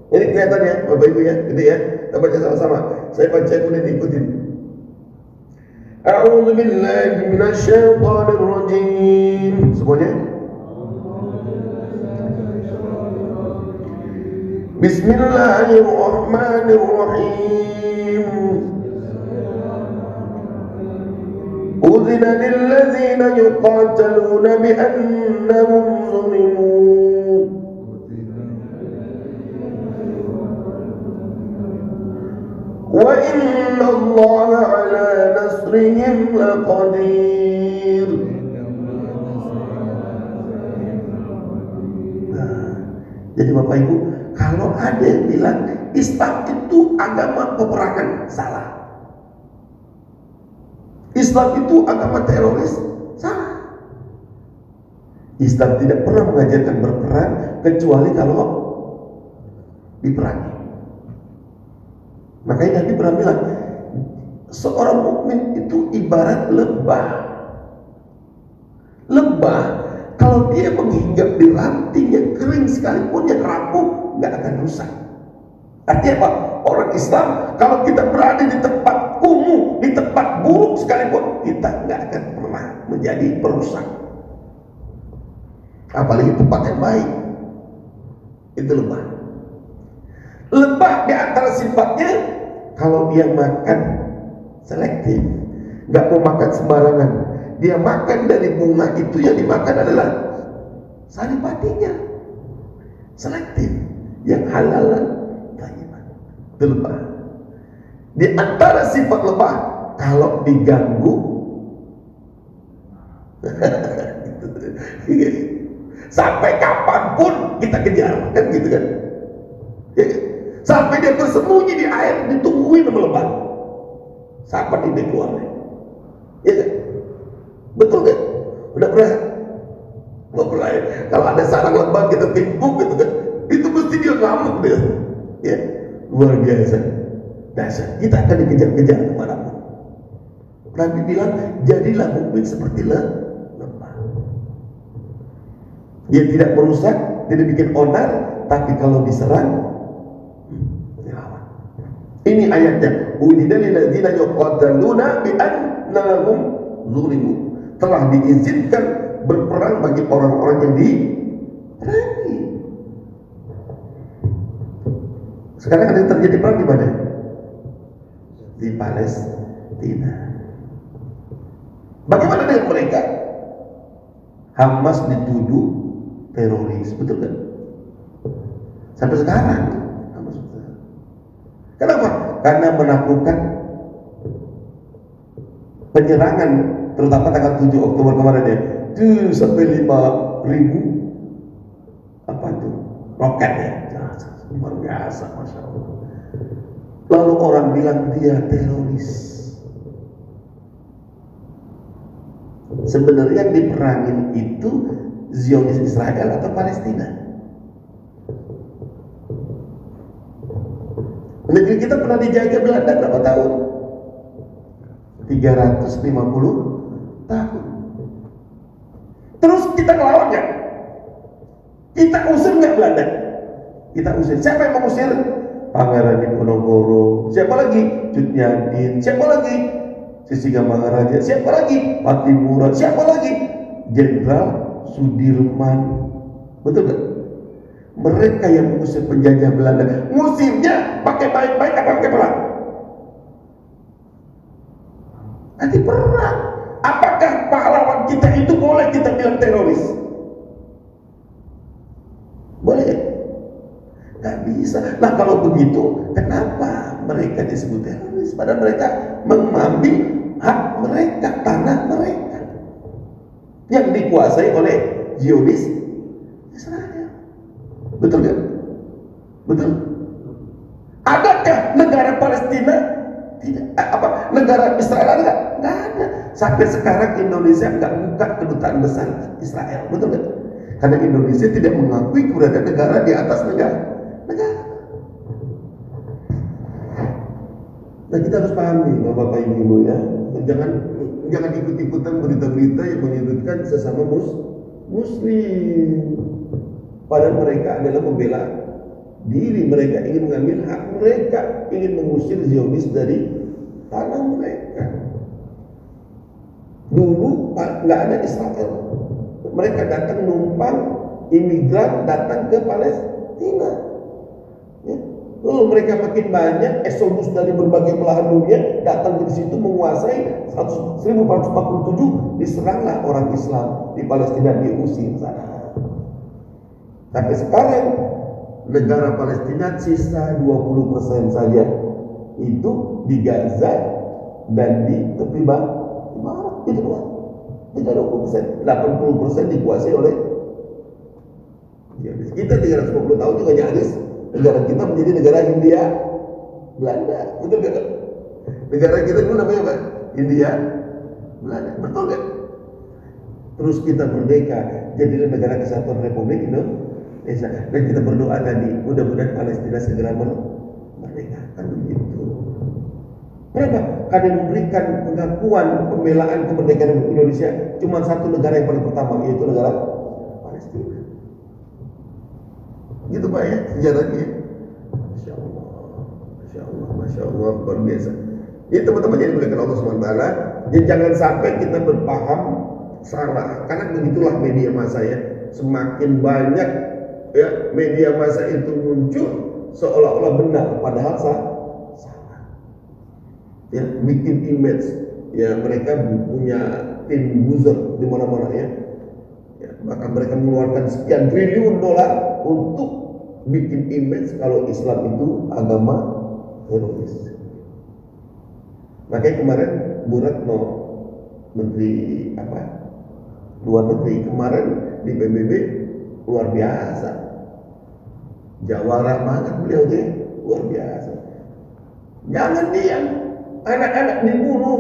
Ini kelihatannya, Bapak Ibu ya, gede ya. Kita baca sama-sama. Saya baca kemudian diikutin. A'udzu billahi minasyaitonir rajim. Semuanya. Bismillahirrahmanirrahim. Udzina lilladzina yuqataluna bi'annahum zulimu. Wa inna Allaha 'ala nasrihim laqadir. Jadi Bapak Ibu, kalau ada yang bilang Islam itu agama peperangan, salah. Islam itu agama teroris, salah. Islam tidak pernah mengajarkan berperang kecuali kalau diperangi. Makanya Nabi pernah bilang, seorang mukmin itu ibarat lebah. Lebah, kalau dia menghinggap di ranting yang kering sekalipun yang rapuh, nggak akan rusak. Artinya apa? Orang Islam, kalau kita berada di tempat kumuh, di tempat buruk, buruk sekalipun kita nggak akan pernah menjadi perusak. Apalagi tempat yang baik. Itu lebah. Lebah di antara sifatnya, kalau dia makan selektif, nggak mau makan sembarangan. Dia makan dari bunga itu, yang dimakan adalah saripatinya, selektif, yang halal dan thayyiban. Itu lebah. Di antara sifat lebah, kalau diganggu sampai kapanpun kita kejar, kan gitu kan? Sampai dia bersembunyi di air, ditungguin sama lebah. Sampai dia keluar, ya kan? Betul kan? Udah pernah? Nggak pernah ya? Kalau ada sarang lebah kita timbuk gitu kan, itu mesti dia ngamuk dia, ya, luar biasa. Dasar kita akan dikejar-kejar kemanapun. Nabi bilang, jadilah mukmin seperti lebah. Dia tidak merusak, tidak bikin onar, tapi kalau diserang, dilawan. Ini ayatnya. Udina lil ladzina yuqataluna bi annahum zulimu. Telah diizinkan berperang bagi orang-orang yang diperangi. Sekarang ada yang terjadi perang di mana? Di Palestina. Bagaimana dengan mereka? Hamas dituduh teroris, betul kan? Sampai sekarang Hamas betul. Kenapa? Karena melakukan penyerangan, terutama tanggal 7 Oktober kemarin ya, itu sampai 5.000 apa itu roket ya, luar biasa, masya Allah. Lalu orang bilang dia teroris. Sebenarnya yang diperangin itu Zionis Israel atau Palestina? Negeri kita pernah dijajah Belanda berapa tahun? 350 tahun. Terus kita ngelawan nggak? Kita usir nggak Belanda? Kita usir. Siapa yang mengusir? Pangeran Diponegoro. Siapa lagi? Cut Nyadim. Siapa lagi? Sisingamangaraja. Siapa lagi? Pattimura. Siapa lagi? Jenderal Sudirman. Betul nggak? Mereka yang mengusir penjajah Belanda. Ngusirnya pakai baik-baik apa pakai perang? Nanti perang. Apakah pahlawan kita itu boleh kita bilang teroris? Boleh? Gak bisa. Nah kalau begitu, kenapa mereka disebut teroris? Padahal mereka mengambil hak mereka, tanah mereka yang dikuasai oleh Zionis Israel. Betul gak? Betul? Adakah negara Palestina? Tidak. Negara Israel ada gak? Gak ada. Sampai sekarang Indonesia gak buka kedutaan besar Israel. Betul gak? Karena Indonesia tidak mengakui keberadaan negara di atas negara. Nah kita harus pahami Bapak Ibu ya, jangan ikut-ikutan berita-berita yang menyudutkan sesama muslim. Padahal mereka adalah membela diri, mereka ingin mengambil hak mereka, ingin mengusir Zionis dari tanah mereka. Dulu nggak ada Israel, mereka datang numpang, imigran datang ke Palestina. Ya. Lalu mereka makin banyak, eksodus dari berbagai belahan dunia datang ke situ menguasai 1447, diseranglah orang Islam di Palestina, diusir sana. Tapi sekarang negara Palestina sisa 20% saja, itu di Gaza dan di tepi barat, itu doang. Tidak 20%, 80% dikuasai oleh kita. 350 tahun juga nyaris negara kita menjadi negara Hindia Belanda, betul gak? Negara kita dulu namanya apa? Hindia Belanda, betul gak? Terus kita merdeka, jadilah negara kesatuan Republik Indonesia, dan kita berdoa tadi, mudah-mudahan Palestina segera merdeka, kan begitu. Kenapa? Karena memberikan pengakuan pembelaan kemerdekaan Indonesia cuma satu negara yang paling pertama, yaitu negara Palestina. Gitu Pak ya sejarahnya. Masya Allah, Masya Allah, Masya Allah, luar biasa. Jadi teman-teman yang dimuliakan Allah SWT, jadi jangan sampai kita berpaham salah, karena begitulah media massa ya. Semakin banyak ya media massa itu muncul seolah-olah benar, padahal salah. Ya, bikin image. Ya, mereka punya tim buzzer di mana-mana ya. Ya, bahkan mereka mengeluarkan sekian triliun dolar untuk bikin image kalau Islam itu agama teroris. Makanya kemarin Bu Retno, Menteri Luar Negeri kemarin di PBB luar biasa, jawara banget beliau tuh ya, luar biasa. Jangan diam, anak-anak dibunuh,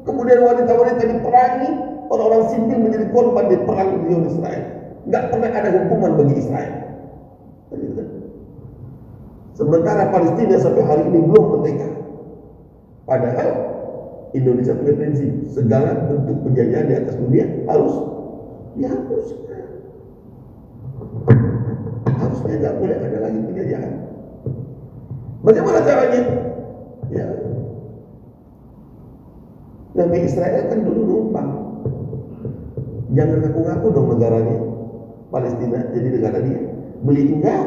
kemudian wanita-wanita diperangi, orang-orang sipil menjadi korban di perang di Israel. Nggak pernah ada hukuman bagi Israel. Sementara Palestina sampai hari ini belum merdeka. Padahal Indonesia punya prinsip, segala bentuk penjajahan di atas dunia harus dihapuskan. Harusnya nggak boleh ada lagi penjajahan. Bagaimana caranya? Ya, Nabi Israel kan dulu numpang. Jangan ngaku-ngaku dong negaranya Palestina jadi negara dia. Beli enggak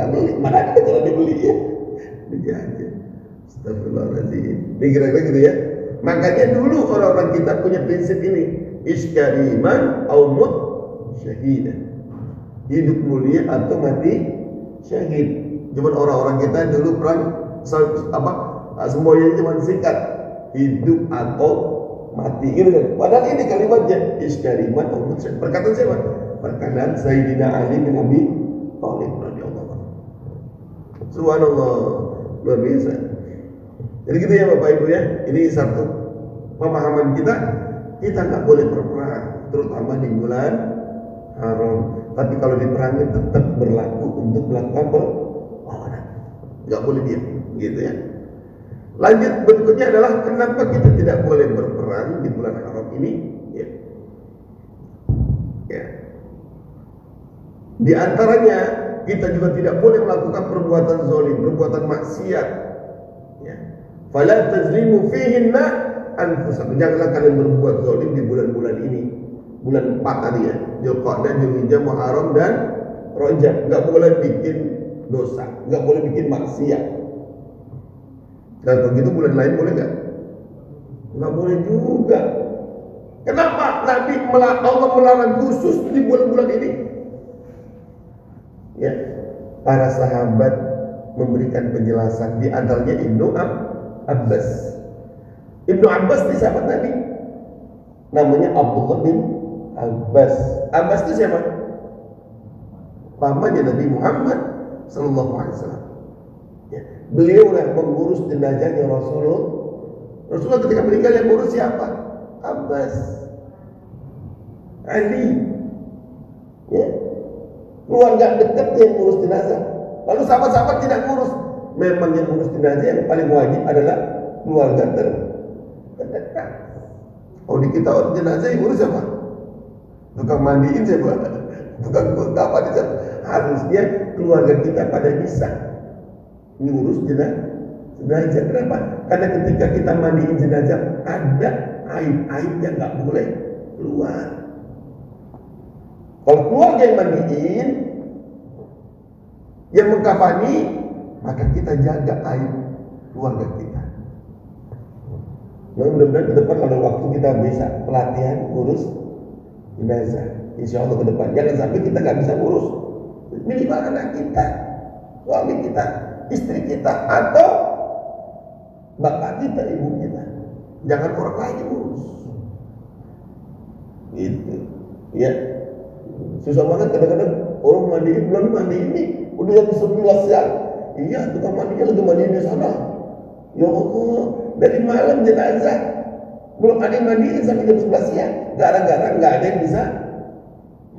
beli. Mana ada cara dibeli ya? Dijajah. Astagfirullahaladzim. Ini kira-kira gitu ya. Makanya dulu orang-orang kita punya prinsip ini, iskariman au mut syahidan. Hidup mulia atau mati syahid. Cuman orang-orang kita dulu perang semuanya cuma singkat, hidup atau mati gitu kan. Padahal ini kalimatnya iskariman au mut syahid. Perkataan siapa? Perkataan Sayyidina Ali bin Abi Thalib radhiyallahu anhu. Subhanallah, luar biasa. Jadi gitu ya Bapak Ibu ya, ini satu pemahaman kita nggak boleh berperang, terutama di bulan haram. Tapi kalau diperangi tetap berlaku untuk melakukan perlawanan, nggak boleh diam, gitu ya. Lanjut berikutnya adalah kenapa kita tidak boleh berperang di bulan haram ini? Ya. Di antaranya kita juga tidak boleh melakukan perbuatan zalim, perbuatan maksiat. Ya. Fala tazlimu fihinna anfusakum. Janganlah kalian berbuat zalim di bulan-bulan ini. Bulan 4 tadi ya. Dzulqa'dah, Dzulhijjah, Muharram dan Rajab. Enggak boleh bikin dosa, enggak boleh bikin maksiat. Dan begitu bulan lain boleh enggak? Enggak boleh juga. Kenapa Nabi Allah melarang khusus di bulan-bulan ini? Ya. Para sahabat memberikan penjelasan, di antaranya Ibnu Abbas. Ibnu Abbas ini sahabat Nabi, namanya Abdullah bin Abbas. Abbas itu siapa? Pamannya Nabi Muhammad sallallahu alaihi wasallam. Ya. Beliau yang mengurus jenazahnya Rasulullah ketika meninggal, yang mengurus siapa? Abbas. Ali. Ya. Keluarga dekat yang mengurus jenazah. Lalu sahabat-sahabat tidak ngurus. Memang yang ngurus jenazah yang paling wajib adalah keluarga terdekat. Oh, di kita jenazah yang ngurus siapa? Tukang mandiin siapa? Tukang apa di siapa? Harusnya keluarga kita pada bisa ngurus jenazah. Kenapa? Karena ketika kita mandiin jenazah ada aib yang nggak boleh keluar. Kalau keluarga yang mandiin, yang mengkafani, maka kita jaga aib keluarga kita. Nah, mudah-mudahan ke depan kalau waktu kita bisa pelatihan urus jenazah, insya Allah ke depan jangan sampai kita nggak bisa urus minimal anak kita, suami kita, istri kita, atau bapak kita, ibu kita. Jangan orang lain urus. Gitu, ya. Susah banget kadang-kadang orang mandiin, belum mandi ini udah jam 11 siang. Iya, tukang mandinya lagi mandiin di sana. Ya Allah, dari malam jenazah belum ada yang mandiin sampai jam 11 siang. Gara-gara nggak ada yang bisa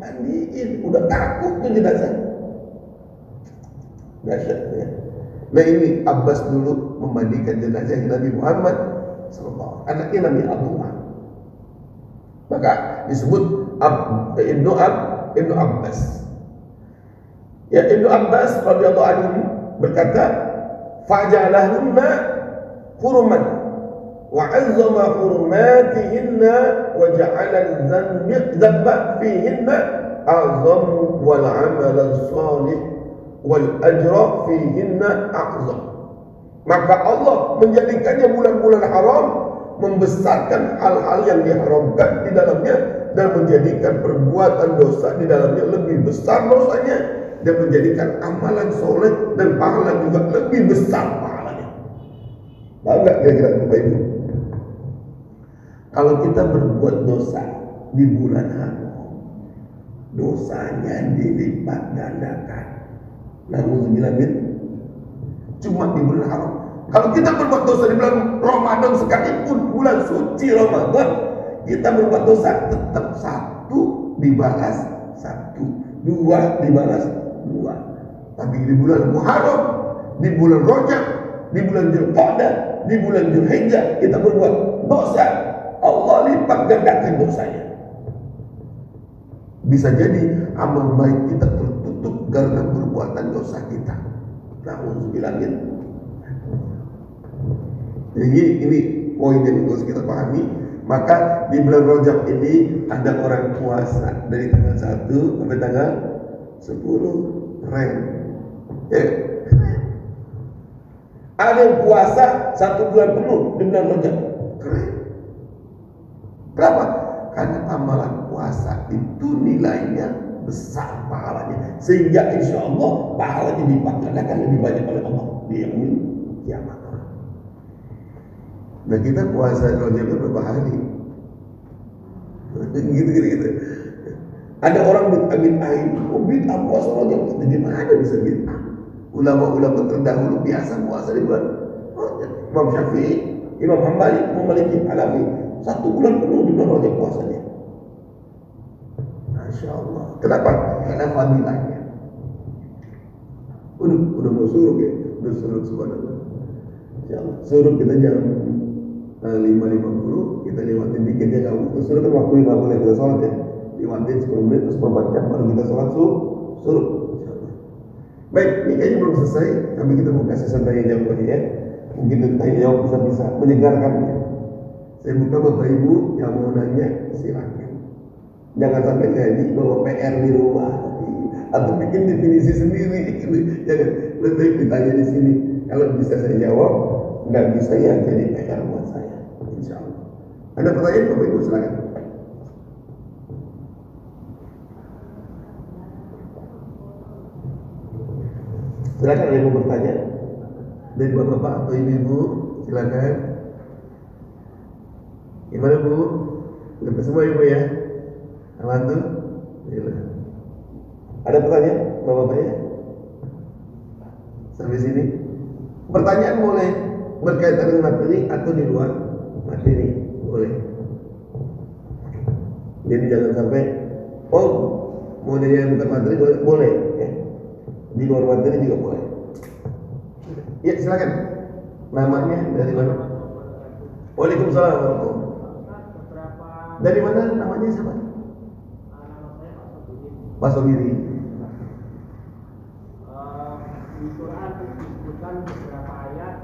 mandiin, udah takut tuh jenazah. Dahsyat ya. Nah, ini Abbas dulu memandikan jenazah Nabi Muhammad sallallahu alaihi wasallam. Anaknya Nabi Abdullah. Maka disebut Ibnu Abbas. Ya, Ibnu Abbas radhiyallahu anhu berkata, "Fa'jalahunna hurumat wa 'azzama hurmatihinna wa ja'ala dzamba fihinna a'zam wal 'amal salih wal ajra fihinna a'zam. Maka Allah menjadikannya bulan-bulan haram, membesarkan hal-hal yang diharamkan di dalamnya, dan menjadikan perbuatan dosa di dalamnya lebih besar dosanya, dan menjadikan amalan soleh dan pahala juga lebih besar pahalanya. Tahu nggak kira-kira Bapak Ibu? Kalau kita berbuat dosa di bulan haram, dosanya dilipat gandakan. Namun cuma di bulan haram. Kalau kita berbuat dosa di bulan Ramadan sekalipun, bulan suci Ramadan, kita berbuat dosa tetap satu dibalas satu, dua dibalas dua. Tapi di bulan Muharram, di bulan Rajab, di bulan Dzulqa'dah, di bulan Dzulhijjah kita berbuat dosa, Allah lipat gandakan dosanya. Bisa jadi amal baik kita tertutup karena perbuatan dosa kita. Nauzubillah. Jadi ini poin yang harus kita pahami. Maka di bulan Rajab ini ada orang puasa dari tanggal 1 sampai tanggal 10 Ren. Ya. Ada yang puasa 1 bulan penuh di bulan Rajab. Keren. Kenapa? Karena amalan puasa itu nilainya besar pahalanya, sehingga insya Allah pahalanya dilipat gandakan lebih banyak oleh Allah di yaumil kiamat. Nah, kita puasa Rajab itu berapa hari? Gitu. Ada orang bid'ah, bid'ah puasa Rajab. Gimana bisa bid'ah? Ulama-ulama terdahulu biasa puasa di bulan Rajab. Imam Syafi'i, Imam Hambali, Imam Maliki, Hanafi, 1 bulan penuh di bulan Rajab puasanya. Masya Allah. Kenapa? Karena fadilahnya. Udah mau suruh ya? Udah suruh subhanallah. Insya Allah. Suruh kita jam 5.50, kita lewatin dikit ya. Suruh kan waktu nggak boleh kita sholat ya. Lewatin 10 menit terus 4 jam baru kita sholat suruh. Baik, ini kayaknya belum selesai. Tapi kita mau kasih tanya jawab lagi ya. Mungkin tanya jawab bisa menyegarkan ya. Saya buka Bapak Ibu yang mau nanya, silakan. Jangan sampai jadi bawa PR di rumah atau bikin definisi sendiri. Jangan, lebih baik ditanya di sini. Kalau bisa saya jawab, nggak bisa ya jadi PR buat saya. Insya Allah. Ada pertanyaan Bapak Ibu, silakan. Silakan, ada yang mau bertanya dari bapak-bapak atau ibu-ibu, silakan. Gimana Bu? Udah semua Ibu ya? Alhamdulillah. Ada pertanyaan bapak-bapak ya? Sampai sini. Pertanyaan boleh berkaitan dengan materi atau di luar materi, boleh. Jadi jangan sampai mau dari yang bukan materi boleh ya. Di luar materi juga boleh. Ya silakan. Namanya dari mana? Waalaikumsalam warahmatullahi. Dari mana namanya siapa? Pak Sobiri. Di Quran disebutkan beberapa ayat,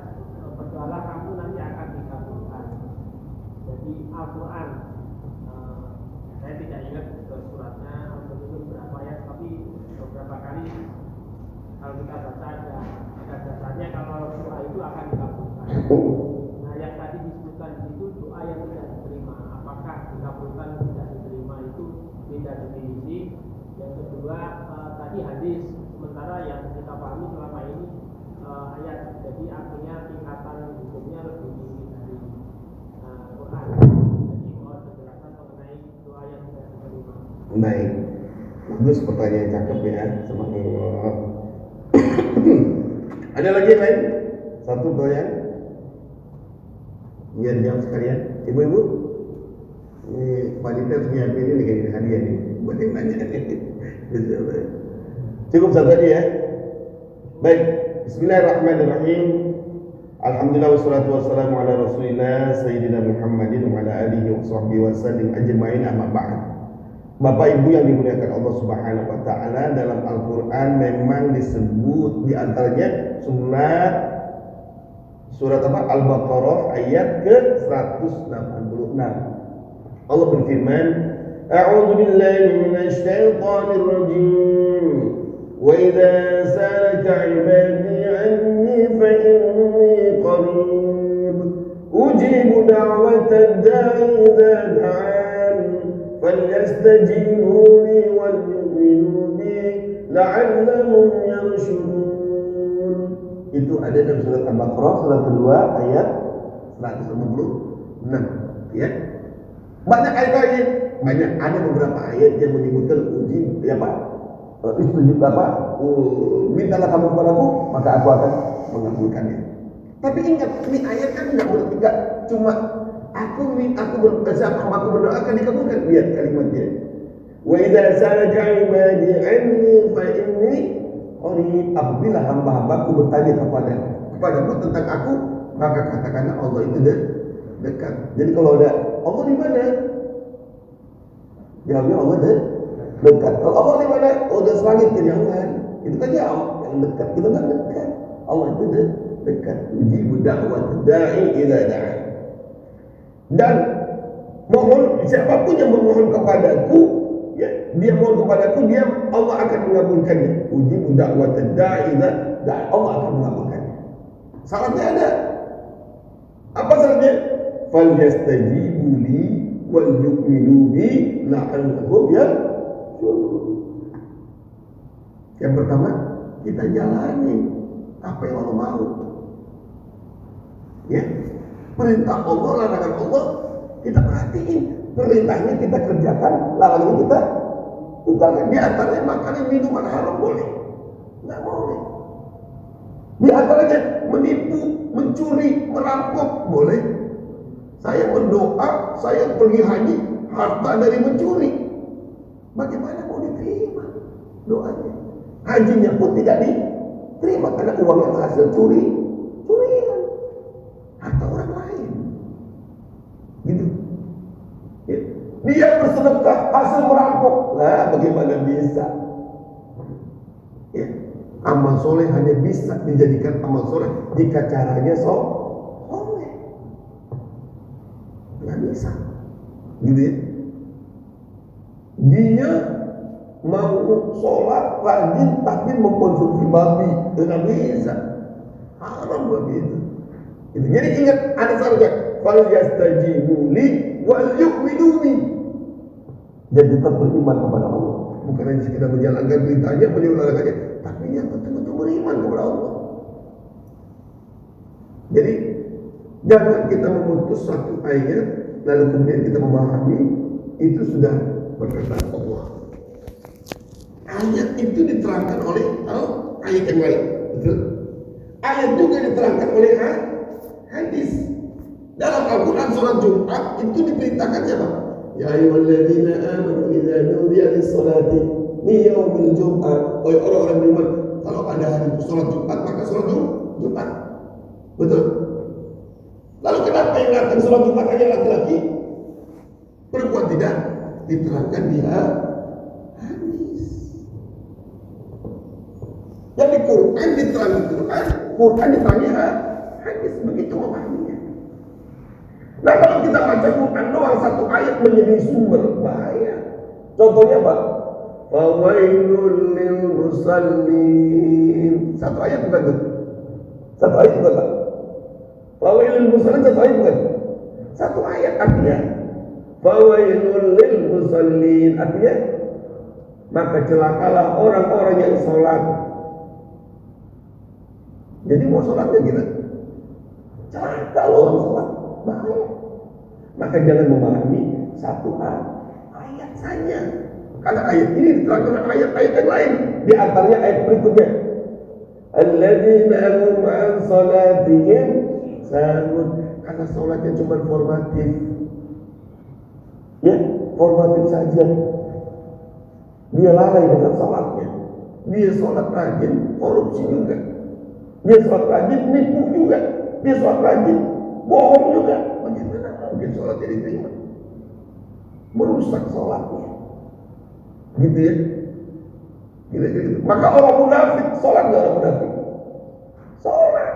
berdoalah kamu nanti akan dikabulkan. Jadi Al-Quran, saya tidak ingat suratnya betul berapa ayat, tapi beberapa kali kalau kita baca ada dasarnya kalau doa itu akan dikabulkan. Nah, yang tadi disebutkan di situ doa yang tidak diterima, apakah dikabulkan tidak diterima itu beda definisi. Yang kedua tadi hadis, sementara yang kita pahami selama ini ayat, jadi artinya tingkatan hukumnya lebih tinggi dari Quran. Jadi mohon penjelasan mengenai doa yang tidak diterima. Baik, bagus, pertanyaan cakep ya, semangat. Ada lagi yang lain? Satu pertanyaan biar jawab sekalian. Ibu-ibu, ini Pak Dita harus nyiapin ini kayak hadiah nih buat yang nanya. Cukup satu aja ya. Baik, bismillahirrahmanirrahim. Alhamdulillah wassalatu wassalamu ala rasulillah Sayyidina Muhammadin wa ala alihi wa sahbihi wa sallim ajma'in, amma ba'd. Bapak Ibu yang dimuliakan Allah Subhanahu wa taala, dalam Al-Qur'an memang disebut di antaranya Surat apa? Al-Baqarah ayat ke-186. Allah berfirman, A'udzu billahi minasy syaithanir rajim. Wa idza sa'alaka 'ibadi 'anni fa inni qarib. Ujibu da'watad da'i idza da'an. Falyastajibu li wal yu'minu bi la'allahum yarshudun. Itu ada dalam surat Al-Baqarah surat kedua ayat 156, ya. Banyak ayat-ayat, banyak, ada beberapa ayat yang menyebutkan uji ya Pak. Istujib apa? Mintalah kamu kepadaku, maka aku akan mengabulkannya. Tapi ingat, ini ayat kan enggak cuma aku berdoa akan dikabulkan. Lihat kalimatnya. Wa idza sa'alaka 'ibadi 'anni fa inni qarib. Apabila hamba-hambaku bertanya kepadamu tentang aku, maka katakanlah Allah itu dekat. Jadi kalau ada Allah di mana? Jawabnya Allah dekat. Kalau Allah di mana? Oh, di langit kejauhan. Itu kan jauh, yang dekat. Kita kan dekat. Allah itu dekat. Ujibu da'wat da'i idza da'a. Dan mohon siapapun yang memohon kepadaku, ya, dia mohon kepadaku, dia Allah akan mengabulkannya. Ujibu da'wat da'i idza da'a. Allah akan mengabulkannya. Syaratnya ada. Apa syaratnya? Falyastajibu li wal yu'minu bi la'allahum yarshudun. Yang pertama, kita jalani apa yang Allah mau. Ya. Perintah Allah, larangan Allah, kita perhatiin. Perintahnya kita kerjakan, larangannya kita tinggalkan. Di antaranya makanan minuman haram boleh? Nggak boleh. Di antaranya menipu, mencuri, merampok boleh? Saya berdoa, saya pergi haji, harta dari mencuri. Bagaimana mau diterima doanya? Hajinya pun tidak diterima karena uang yang hasil curian, harta orang lain. Gitu. Ya. Dia bersedekah hasil merampok. Nah, bagaimana bisa? Ya. Amal soleh hanya bisa dijadikan amal soleh jika caranya soleh. Nggak bisa, gitu ya. Dia mau sholat rajin tapi mengkonsumsi babi, nggak bisa. Haram babi itu. Jadi ingat, ada syaratnya. Falyastajibu li wal yu'minu bi. Jadi tetap beriman kepada Allah. Bukan hanya sekedar menjalankan perintahnya, menyuarakannya, tapi dia betul-betul beriman kepada Allah. Jadi jangan kita memutus satu ayat lalu kemudian kita memahami itu sudah perkataan Allah. Ayat itu diterangkan oleh ayat yang lain, betul? Ayat juga diterangkan oleh hadis. Dalam Al-Quran surat Jumat itu diperintahkan siapa? Ya ayyuhalladzina amanu idza nudiya lis-salati min yaumil jum'ah. Oh, orang-orang beriman, kalau ada hari salat Jumat maka salat Jumat. Betul? Lalu kenapa yang datang salat Jumat hanya laki-laki? Perempuan tidak? Diterangkan di hadis. Yang di Quran diterangkan Quran diterangkan hadis. Begitu memahaminya. Nah, kalau kita baca Quran doang satu ayat menjadi sumber bahaya. Contohnya apa? Fawailul lil musallin. Satu ayat bukan tuh? Satu ayat bukan Pak? Fawailul musallin satu ayat bukan? Satu ayat artinya fawailul lil musallin, artinya maka celakalah orang-orang yang sholat. Jadi mau sholatnya gimana? Celaka loh orang sholat, bahaya. Maka jangan memahami satu ayat saja, karena ayat ini diterangkan ayat-ayat yang lain. Di antaranya ayat berikutnya, alladzina hum an salatihim sahun. Karena sholatnya cuma formatif, ya, formatif saja. Dia lalai dengan sholatnya. Dia sholat rajin, korupsi juga. Dia sholat rajin, nipu juga. Dia sholat rajin, bohong juga. Bagaimana mungkin sholatnya diterima? Merusak sholatnya. Gitu ya. Gitu. Maka orang munafik sholat nggak orang munafik? Sholat.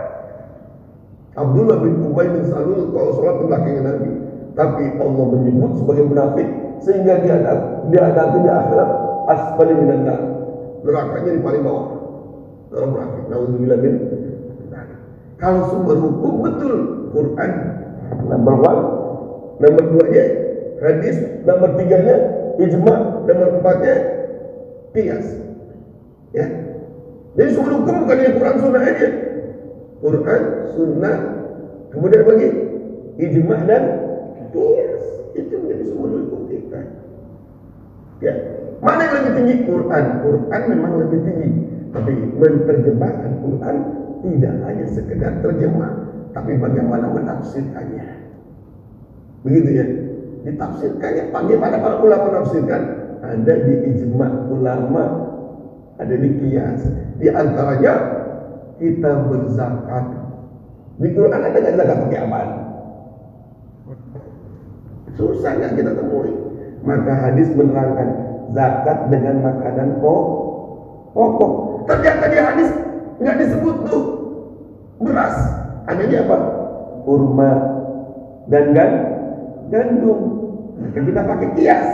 Abdullah bin Ubay bin Salul kalau sholat di belakang Nabi, tapi Allah menyebut sebagai munafik sehingga dia nanti di akhirat asfali minan nar, nerakanya di paling bawah. Orang munafik. Nauzubillah min. Kalau sumber hukum betul Quran number 1, number 2-nya hadis, nomor 3-nya ijma, nomor 4-nya qiyas. Ya. Jadi sumber hukum bukan hanya Quran sunnah aja. Quran, sunnah, kemudian bagi ijma dan qiyas. Itu menjadi sumber hukum kita. Ya. Mana yang lebih tinggi? Quran. Quran memang lebih tinggi. Tapi menerjemahkan Quran tidak hanya sekedar terjemah, tapi bagaimana menafsirkannya. Begitu ya. Ditafsirkannya bagaimana para ulama menafsirkan? Ada di ijma ulama, ada di qiyas. Di antaranya kita berzakat. Di Quran ada nggak zakat pakai apaan? Susah nggak kita temui. Maka hadis menerangkan zakat dengan makanan pokok. Ternyata di hadis nggak disebut tuh beras. Adanya apa? Kurma dan gandum. Maka kita pakai kias.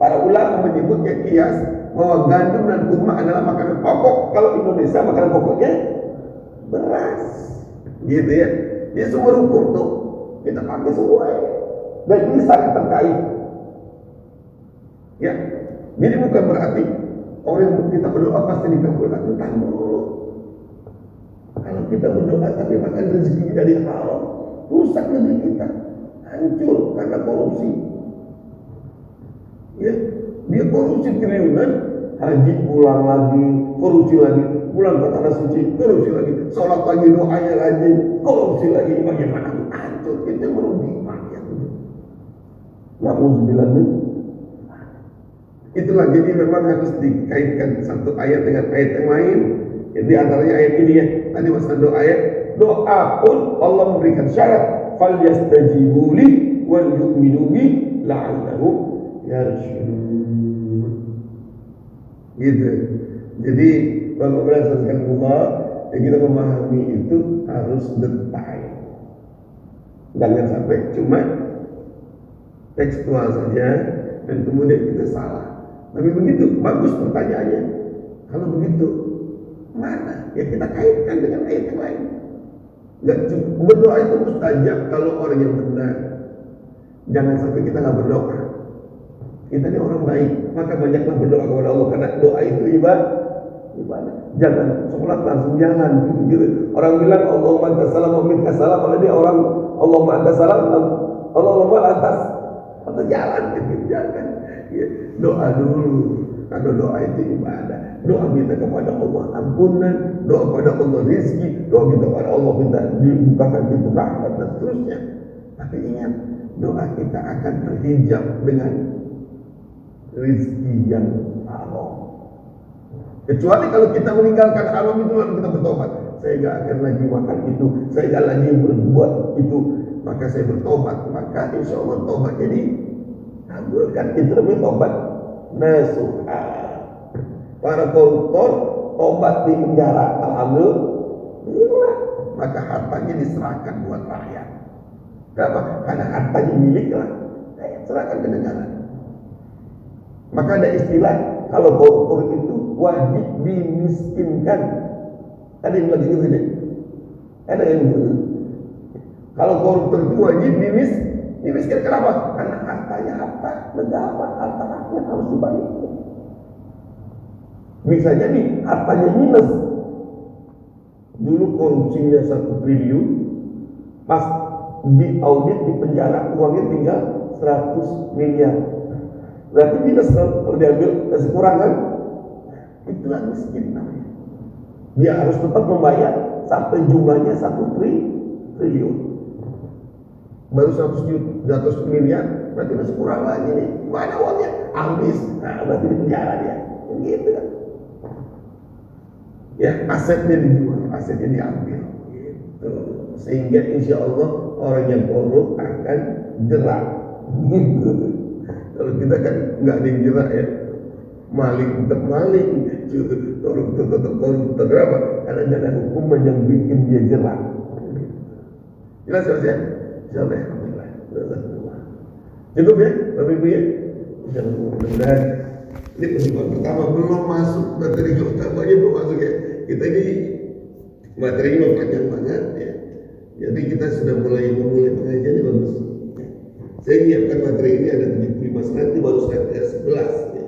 Para ulama menyebutnya kias bahwa gandum dan kurma adalah makanan pokok. Kalau Indonesia makanan pokoknya beras. Gitu ya. Dia sumber hukum tuh kita pakai semua. Dan ini sangat terkait. Ya. Jadi bukan berarti orang yang kita berdoa pasti dikabulkan. Entah dulu. Kalau kita berdoa tapi makan rezeki dari haram, rusak negeri kita, hancur karena korupsi. Ya, dia korupsi triliunan, haji pulang lagi, korupsi lagi, pulang ke tanah suci, korupsi lagi, sholat lagi, doanya rajin, korupsi lagi, bagaimana hancur, itu merugi rakyat. Nauzubillah min. Itulah, jadi memang harus dikaitkan satu ayat dengan ayat yang lain. Di antaranya ayat ini ya. Tadi masalah doa ayat. Doa pun Allah memberikan syarat. Falyastajibu li wal yu'minu bi la'allahum yarshudun. Gitu. Jadi kalau berdasarkan Allah, ya kita memahami itu harus detail. Jangan sampai cuma tekstual saja dan kemudian kita salah. Tapi begitu, bagus pertanyaannya. Kalau begitu, mana? Ya kita kaitkan dengan ayat yang lain. Gak cukup berdoa itu mustajab kalau orang yang benar. Jangan sampai kita nggak berdoa. Kita ini orang baik, maka banyaklah berdoa kepada Allah karena doa itu ibadah. Jangan sholat langsung jangan. Gitu. Orang bilang Allahumma antas salam wa minkas salam, kalau dia orang Allahumma antas salam, Allahumma lantas atau jalan gitu, jangan. Ya, doa dulu. Karena doa itu ibadah. Doa minta kepada Allah ampunan, doa kepada Allah rizki, doa kita kepada Allah minta dibukakan pintu rahmat dan seterusnya. Tapi ingat, doa kita akan terhijab dengan rizki yang haram. Kecuali kalau kita meninggalkan haram itu lalu kita bertobat. Saya gak akan lagi makan itu, saya gak lagi berbuat itu, maka saya bertobat. Maka insya Allah tobat jadi kabulkan. Itu namanya tobat nasuha. Para koruptor tobat di penjara, alhamdulillah, maka hartanya diserahkan buat rakyat. Kenapa? Karena hartanya milik lah, serahkan ke negara. Maka ada istilah kalau koruptor itu wajib dimiskinkan. Ada yang bilang gitu deh. Ada yang gitu. Kalau koruptor itu wajib dimiskinkan, kenapa? Karena hartanya harta negara, harta rakyat harus dibalikkan. Bisa jadi hartanya minus. Dulu korupsinya 1 triliun, pas di audit di penjara uangnya tinggal 100 miliar. Berarti minus kalau diambil kasih kurang kan? Itulah miskin namanya. Dia harus tetap membayar sampai jumlahnya 1 triliun. Baru 100 miliar, berarti masih kurang lagi nih. Mana uangnya? Habis. Nah, berarti di penjara dia. Gitu kan? Ya, asetnya dijual, asetnya diambil, gitu. Sehingga insya Allah orang yang korup akan jerak, gitu. Kalau kita kan nggak ada yang jerak ya, maling tetap maling, koruptor tetap koruptor. Kenapa? Karena ada hukuman yang bikin dia jerak. Jelas ya? Insyaallah, alhamdulillah. Cukup ya, Bapak Ibu ya? Mudah-mudahan ini pertemuan pertama, belum masuk materi utamanya, belum masuk ya. Kita ini materinya panjang banget ya. Jadi kita sudah mulai pengajian ini bagus. Saya menyiapkan materi ini ada 75 slide, ini baru slide 11 ya.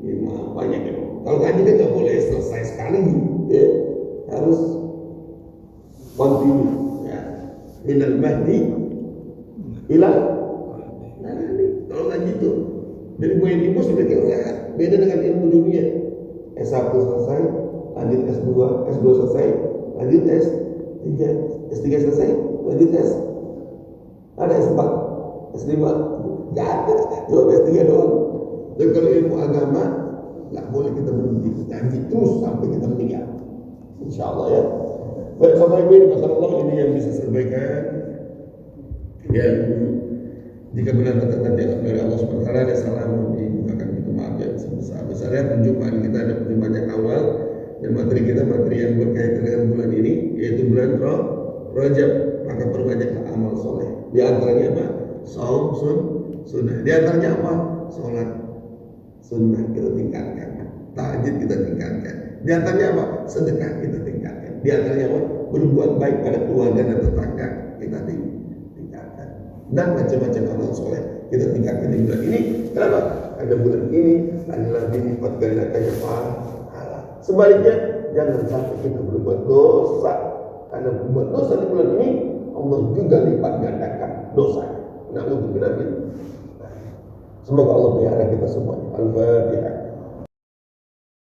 Ini banyak ya. Kalau ngaji kan nggak boleh selesai sekali ya. Harus continue ya. Minal mahdi ila kalau ngaji itu dari buah ibu sampai ke akhirat. Beda dengan ilmu dunia. S1 selesai, lanjut S2, S2 selesai, lanjut S3, S3 selesai, lanjut S. Ada S4, S5, nggak ada, cuma S3 doang. Dan kalau ilmu agama nggak boleh kita berhenti, ngaji terus sampai kita meninggal. Insya Allah ya. Baik, Bapak Ibu, masyaallah ini yang bisa saya sampaikan. Yang jika benar datang dari Allah Subhanahu wa taala, ada salah dibukakan pintu maaf yang sebesar-besarnya. Perjumpaan kita ada perjumpaan yang awal dan materi kita materi yang berkaitan dengan bulan ini, yaitu bulan Rajab. Maka perbanyaklah amal soleh. Di antaranya apa? Saum sunnah. Di antaranya apa? Sholat sunnah kita tingkatkan, tahajud kita tingkatkan. Di antaranya apa? Sedekah kita tingkatkan. Di antaranya apa? Berbuat baik pada keluarga dan tetangga kita tingkatkan. Dan macam-macam amal soleh kita tingkatkan di bulan ini. Kenapa? Karena bulan ini adalah dilipat gandakannya pahala. Sebaliknya, jangan sampai kita berbuat dosa. Karena berbuat dosa di bulan ini, Allah juga lipat gandakan dosa. Na'udzubillah. Semoga Allah pelihara kita semua. Al-Fatihah.